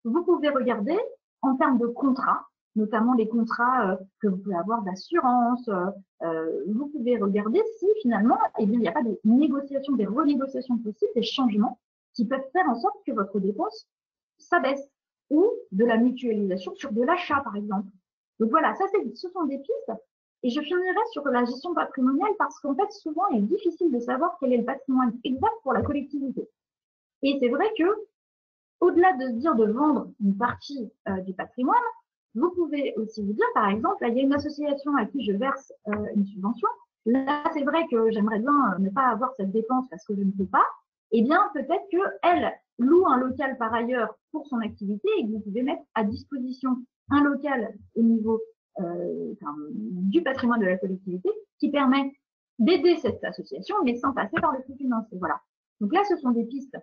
vous pouvez regarder en termes de contrats, notamment les contrats que vous pouvez avoir d'assurance. Vous pouvez regarder si finalement, eh bien, il n'y a pas de négociations, des renégociations possibles, des changements qui peuvent faire en sorte que votre dépense s'abaisse ou de la mutualisation sur de l'achat, par exemple. Donc voilà, ça, ce sont des pistes. Et je finirai sur la gestion patrimoniale parce qu'en fait, souvent, il est difficile de savoir quel est le patrimoine exact pour la collectivité. Et c'est vrai que, au-delà de se dire de vendre une partie du patrimoine, vous pouvez aussi vous dire, par exemple, il y a une association à qui je verse une subvention. Là, c'est vrai que j'aimerais bien ne pas avoir cette dépense parce que je ne peux pas. Eh bien, peut-être qu'elle loue un local par ailleurs pour son activité et que vous pouvez mettre à disposition un local au niveau du patrimoine de la collectivité qui permet d'aider cette association, mais sans passer par le flux financier. Voilà. Donc là, ce sont des pistes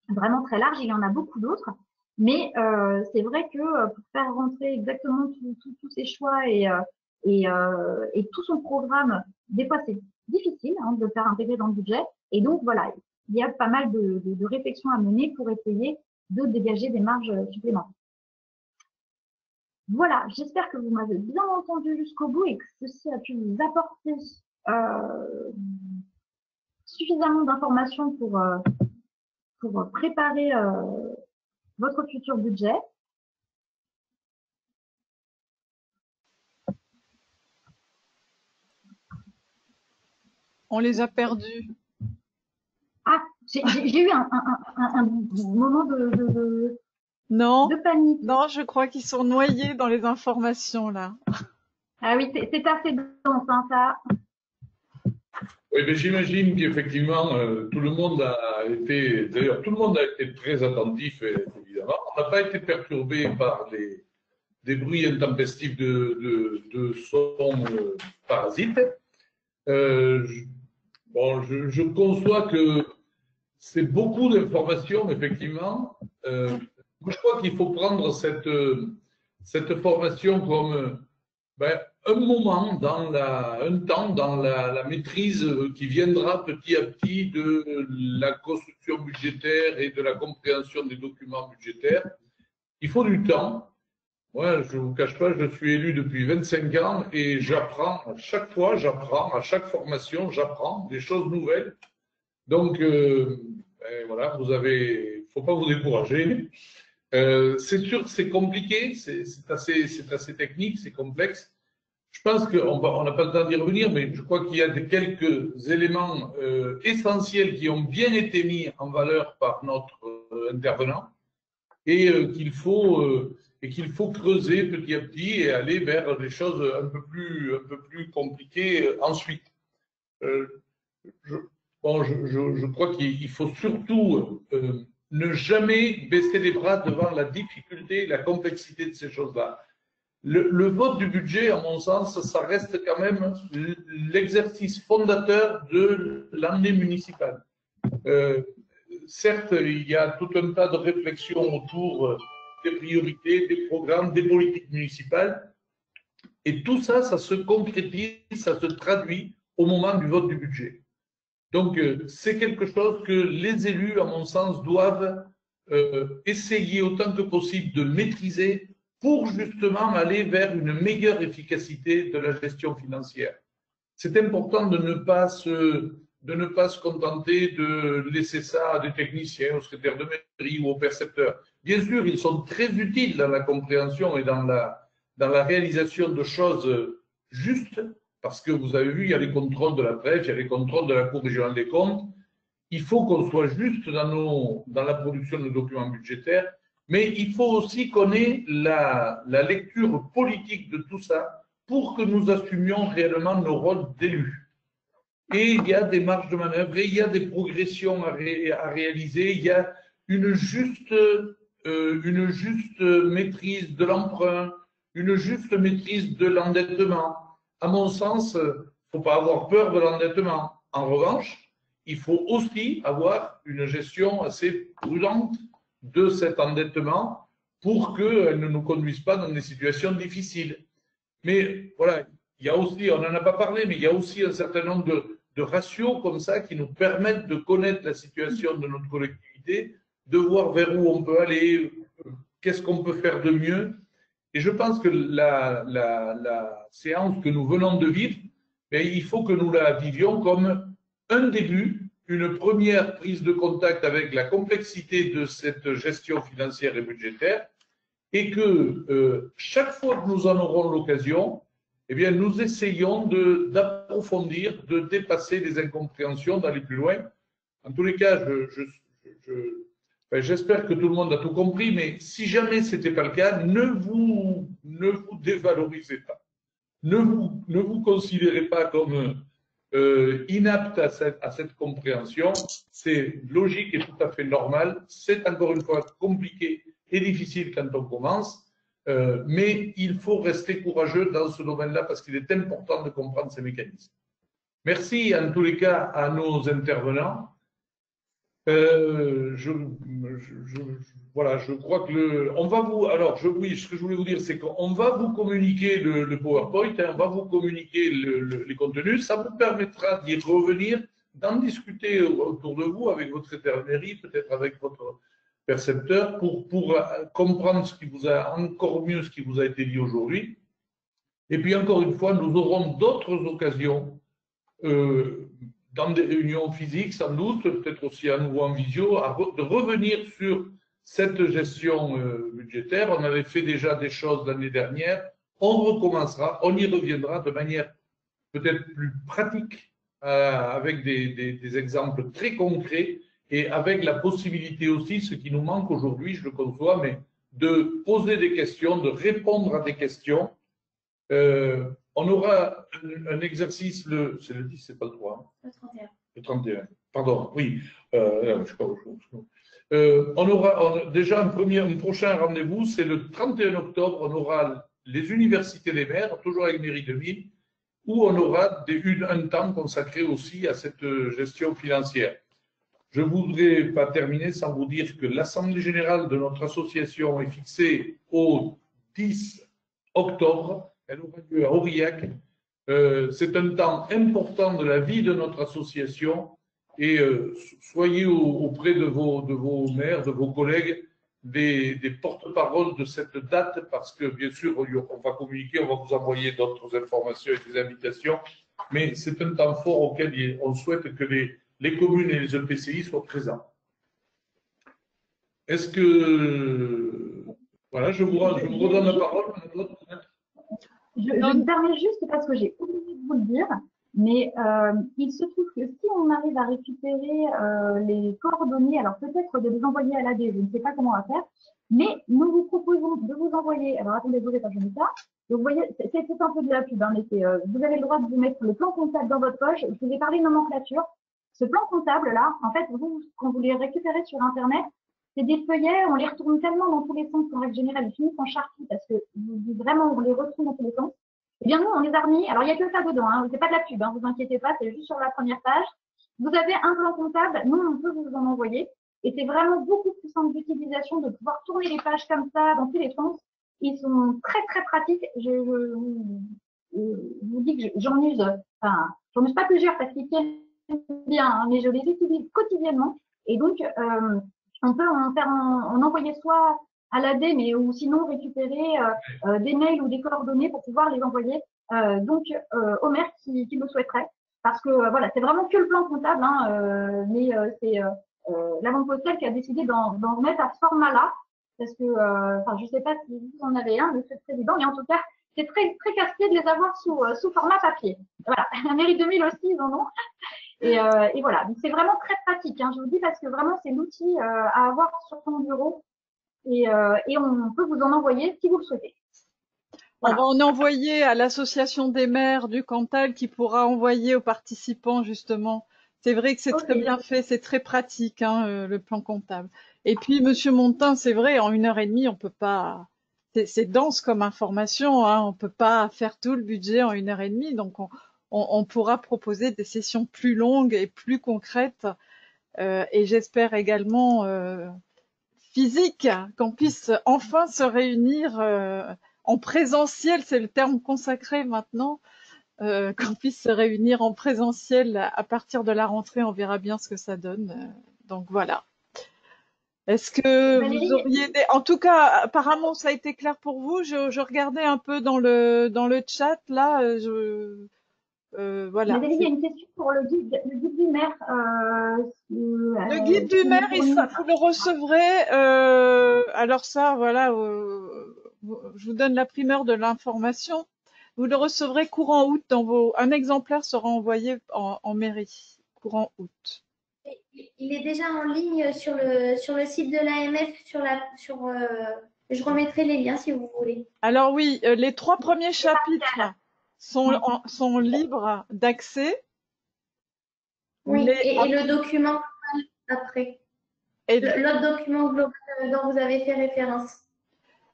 vraiment très larges. Il y en a beaucoup d'autres. Mais c'est vrai que pour faire rentrer exactement tous ces choix et tout son programme, des fois c'est difficile de le faire intégrer dans le budget. Et donc voilà, il y a pas mal de réflexions à mener pour essayer de dégager des marges supplémentaires. Voilà, j'espère que vous m'avez bien entendu jusqu'au bout et que ceci a pu vous apporter suffisamment d'informations pour préparer votre futur budget. On les a perdus. Ah, j'ai eu un moment de panique. Non, je crois qu'ils sont noyés dans les informations là. Ah oui, c'est assez dense, hein, ça. Oui, mais j'imagine qu'effectivement, tout le monde a été, d'ailleurs, tout le monde a été très attentif, évidemment. On n'a pas été perturbé par des bruits intempestifs de sons parasites. Je conçois que c'est beaucoup d'informations, effectivement. Je crois qu'il faut prendre cette formation comme un moment, un temps dans la maîtrise qui viendra petit à petit de la construction budgétaire et de la compréhension des documents budgétaires. Il faut du temps. Moi, je ne vous cache pas, je suis élu depuis 25 ans et j'apprends à chaque fois, à chaque formation, j'apprends des choses nouvelles. Donc, voilà, faut pas vous décourager. C'est sûr que c'est compliqué, c'est assez technique, c'est complexe. Je pense qu'on n'a pas le temps d'y revenir, mais je crois qu'il y a quelques éléments essentiels qui ont bien été mis en valeur par notre intervenant et qu'il faut creuser petit à petit et aller vers des choses un peu plus compliquées ensuite. Je crois qu'il faut surtout ne jamais baisser les bras devant la difficulté, la complexité de ces choses-là. le vote du budget, à mon sens, ça reste quand même l'exercice fondateur de l'année municipale. Certes, il y a tout un tas de réflexions autour des priorités, des programmes, des politiques municipales. Et tout ça, ça se concrétise, ça se traduit au moment du vote du budget. Donc, c'est quelque chose que les élus, à mon sens, doivent essayer autant que possible de maîtriser pour justement aller vers une meilleure efficacité de la gestion financière. C'est important de ne pas se contenter de laisser ça à des techniciens, aux secrétaires de mairie ou aux percepteurs. Bien sûr, ils sont très utiles dans la compréhension et dans la réalisation de choses justes, parce que vous avez vu, il y a les contrôles de la Trèfle, il y a les contrôles de la Cour régionale des comptes. Il faut qu'on soit juste dans la production de documents budgétaires, mais il faut aussi qu'on ait la lecture politique de tout ça pour que nous assumions réellement nos rôles d'élus. Et il y a des marges de manœuvre, et il y a des progressions à réaliser, il y a une juste maîtrise de l'emprunt, une juste maîtrise de l'endettement. À mon sens, il ne faut pas avoir peur de l'endettement. En revanche, il faut aussi avoir une gestion assez prudente de cet endettement pour qu'elle ne nous conduise pas dans des situations difficiles. Mais voilà, il y a aussi, on n'en a pas parlé, mais il y a aussi un certain nombre de ratios comme ça qui nous permettent de connaître la situation de notre collectivité, de voir vers où on peut aller, qu'est-ce qu'on peut faire de mieux. Et je pense que la séance que nous venons de vivre, il faut que nous la vivions comme un début, une première prise de contact avec la complexité de cette gestion financière et budgétaire, et que chaque fois que nous en aurons l'occasion, eh bien, nous essayons d'approfondir, de dépasser les incompréhensions, d'aller plus loin. En tous les cas, j'espère que tout le monde a tout compris, mais si jamais ce n'était pas le cas, ne vous dévalorisez pas. Ne vous considérez pas comme inapte à cette compréhension. C'est logique et tout à fait normal. C'est encore une fois compliqué et difficile quand on commence, mais il faut rester courageux dans ce domaine-là parce qu'il est important de comprendre ces mécanismes. Merci en tous les cas à nos intervenants. Voilà, je crois que on va vous. Alors, oui, ce que je voulais vous dire, c'est qu'on va vous communiquer le PowerPoint, hein, on va vous communiquer les contenus. Ça vous permettra d'y revenir, d'en discuter autour de vous avec votre secrétaire de mairie, peut-être avec votre percepteur, pour comprendre ce qui vous a encore mieux ce qui vous a été dit aujourd'hui. Et puis encore une fois, nous aurons d'autres occasions. Dans des réunions physiques sans doute, peut-être aussi à nouveau en visio, de revenir sur cette gestion budgétaire. On avait fait déjà des choses l'année dernière, on recommencera, on y reviendra de manière peut-être plus pratique, avec des exemples très concrets et avec la possibilité aussi, ce qui nous manque aujourd'hui, je le conçois, mais de poser des questions, de répondre à des questions. On aura un exercice, c'est le 10, c'est pas le 3. Hein. Le 31. Pardon, oui. On aura déjà un prochain rendez-vous, c'est le 31 octobre, on aura les universités des maires, toujours avec Mairie de Ville, où on aura un temps consacré aussi à cette gestion financière. Je ne voudrais pas terminer sans vous dire que l'Assemblée générale de notre association est fixée au 10 octobre. Elle aura lieu à Aurillac. C'est un temps important de la vie de notre association et soyez auprès de vos maires, de vos collègues, des porte-paroles de cette date parce que bien sûr on va communiquer, on va vous envoyer d'autres informations et des invitations, mais c'est un temps fort auquel on souhaite que les communes et les EPCI soient présents. Est-ce que voilà, je vous redonne la parole. Je me permets juste parce que j'ai oublié de vous le dire, mais il se trouve que si on arrive à récupérer les coordonnées, alors peut-être de les envoyer à l'AD, je ne sais pas comment on va faire, mais nous vous proposons de vous envoyer, alors attendez, je vais mettre ça. Donc vous voyez, c'est un peu de la pub, hein, mais vous avez le droit de vous mettre le plan comptable dans votre poche. Je vous ai parlé de nomenclature. Ce plan comptable là, en fait, quand vous les récupérez sur Internet, c'est des feuillets, on les retourne tellement dans tous les sens qu'en règle générale, ils finissent en charpie parce que vraiment, on les retourne dans tous les sens. Eh bien, nous, on les a remis. Alors, il n'y a que ça dedans, hein. C'est pas de la pub, hein, vous inquiétez pas, c'est juste sur la première page. Vous avez un plan comptable, nous, on peut vous en envoyer. Et c'est vraiment beaucoup plus simple d'utilisation de pouvoir tourner les pages comme ça dans tous les sens. Ils sont très, très pratiques. Je vous dis que j'en use, enfin, j'en use pas plusieurs parce qu'ils tiennent bien, hein, mais je les utilise quotidiennement. Et donc, on peut en envoyer soit à l'AD, mais ou sinon récupérer des mails ou des coordonnées pour pouvoir les envoyer au maire qui le souhaiterait. Parce que voilà, c'est vraiment que le plan comptable, hein, mais c'est la Banque Postale qui a décidé d'en remettre à ce format-là. Parce que, enfin, je sais pas si vous en avez un, Monsieur le Président, mais en tout cas, c'est très, très casse-pied de les avoir sous format papier. Voilà, la mairie 2000 aussi, ils en ont. Et voilà, donc c'est vraiment très pratique, hein, je vous dis, parce que vraiment, c'est l'outil à avoir sur son bureau et on peut vous en envoyer si vous le souhaitez. Voilà. On va en envoyer à l'association des maires du Cantal qui pourra envoyer aux participants, justement. C'est vrai que c'est très bien fait, c'est très pratique, hein, le plan comptable. Et puis, Monsieur Montin, c'est vrai, en 1h30, on peut pas, c'est dense comme information, hein, on peut pas faire tout le budget en 1h30, donc on pourra proposer des sessions plus longues et plus concrètes, et j'espère également physiques, qu'on puisse enfin se réunir en présentiel, c'est le terme consacré maintenant, qu'on puisse se réunir en présentiel à partir de la rentrée, on verra bien ce que ça donne. Donc voilà. Est-ce que Valérie, vous auriez des... En tout cas, apparemment, ça a été clair pour vous. Je regardais un peu dans le chat, là. Voilà. Valérie, il y a une question pour le guide du maire. Le guide du maire, vous le recevrez. Alors ça, voilà, je vous donne la primeur de l'information. Vous le recevrez courant août un exemplaire sera envoyé en mairie, courant août. Il est déjà en ligne sur le site de l'AMF, je remettrai les liens si vous voulez. Alors oui, les 3 premiers chapitres sont libres d'accès. Oui, et le document après. L'autre document global dont vous avez fait référence.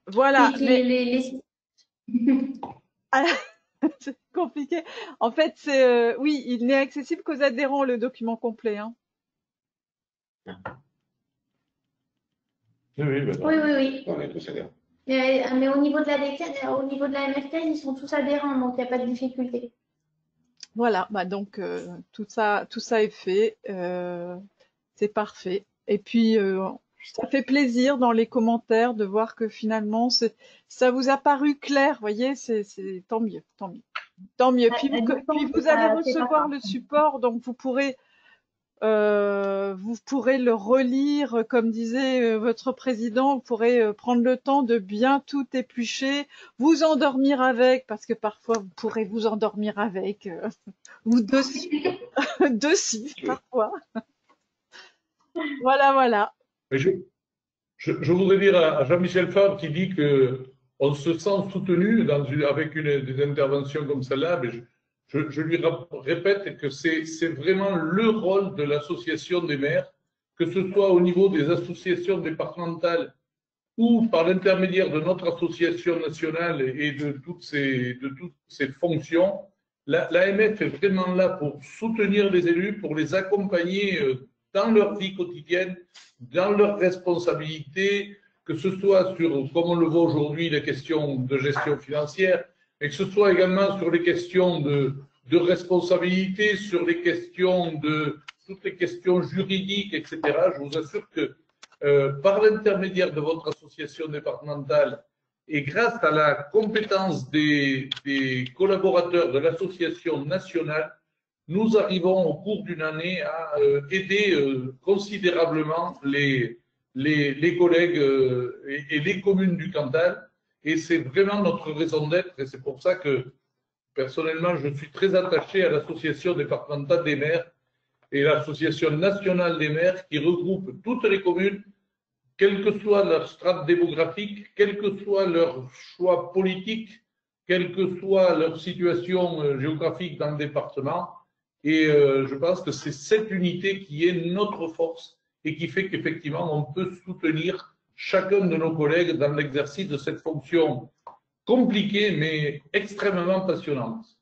Voilà. C'est compliqué. En fait, oui, il n'est accessible qu'aux adhérents, le document complet. Hein. Oui. On est tous adhérents. Mais au niveau de la MFK, ils sont tous adhérents, donc il n'y a pas de difficulté. Voilà, bah donc tout ça est fait, c'est parfait. Et puis ça fait plaisir dans les commentaires de voir que finalement ça vous a paru clair, voyez, c'est tant mieux, tant mieux, tant mieux. Puis vous allez recevoir le support, donc vous pourrez le relire, comme disait votre président, vous pourrez prendre le temps de bien tout éplucher, vous endormir avec, parce que parfois vous pourrez vous endormir avec, ou dessus, dessus parfois. Voilà. Mais je voudrais dire à Jean-Michel Fabre qui dit que on se sent soutenu avec des interventions comme celle-là, mais je lui répète que c'est vraiment le rôle de l'association des maires, que ce soit au niveau des associations départementales ou par l'intermédiaire de notre association nationale et de toutes ces fonctions. L'AMF est vraiment là pour soutenir les élus, pour les accompagner dans leur vie quotidienne, dans leurs responsabilités, que ce soit sur, comme on le voit aujourd'hui, les questions de gestion financière, et que ce soit également sur les questions de responsabilité, sur les questions toutes les questions juridiques, etc. Je vous assure que par l'intermédiaire de votre association départementale et grâce à la compétence des collaborateurs de l'association nationale, nous arrivons au cours d'une année à aider considérablement les collègues et les communes du Cantal. Et c'est vraiment notre raison d'être. Et c'est pour ça que, personnellement, je suis très attaché à l'association départementale des maires et l'association nationale des maires qui regroupe toutes les communes, quelle que soit leur strate démographique, quel que soit leur choix politique, quelle que soit leur situation géographique dans le département. Et je pense que c'est cette unité qui est notre force et qui fait qu'effectivement, on peut soutenir chacun de nos collègues dans l'exercice de cette fonction compliquée mais extrêmement passionnante.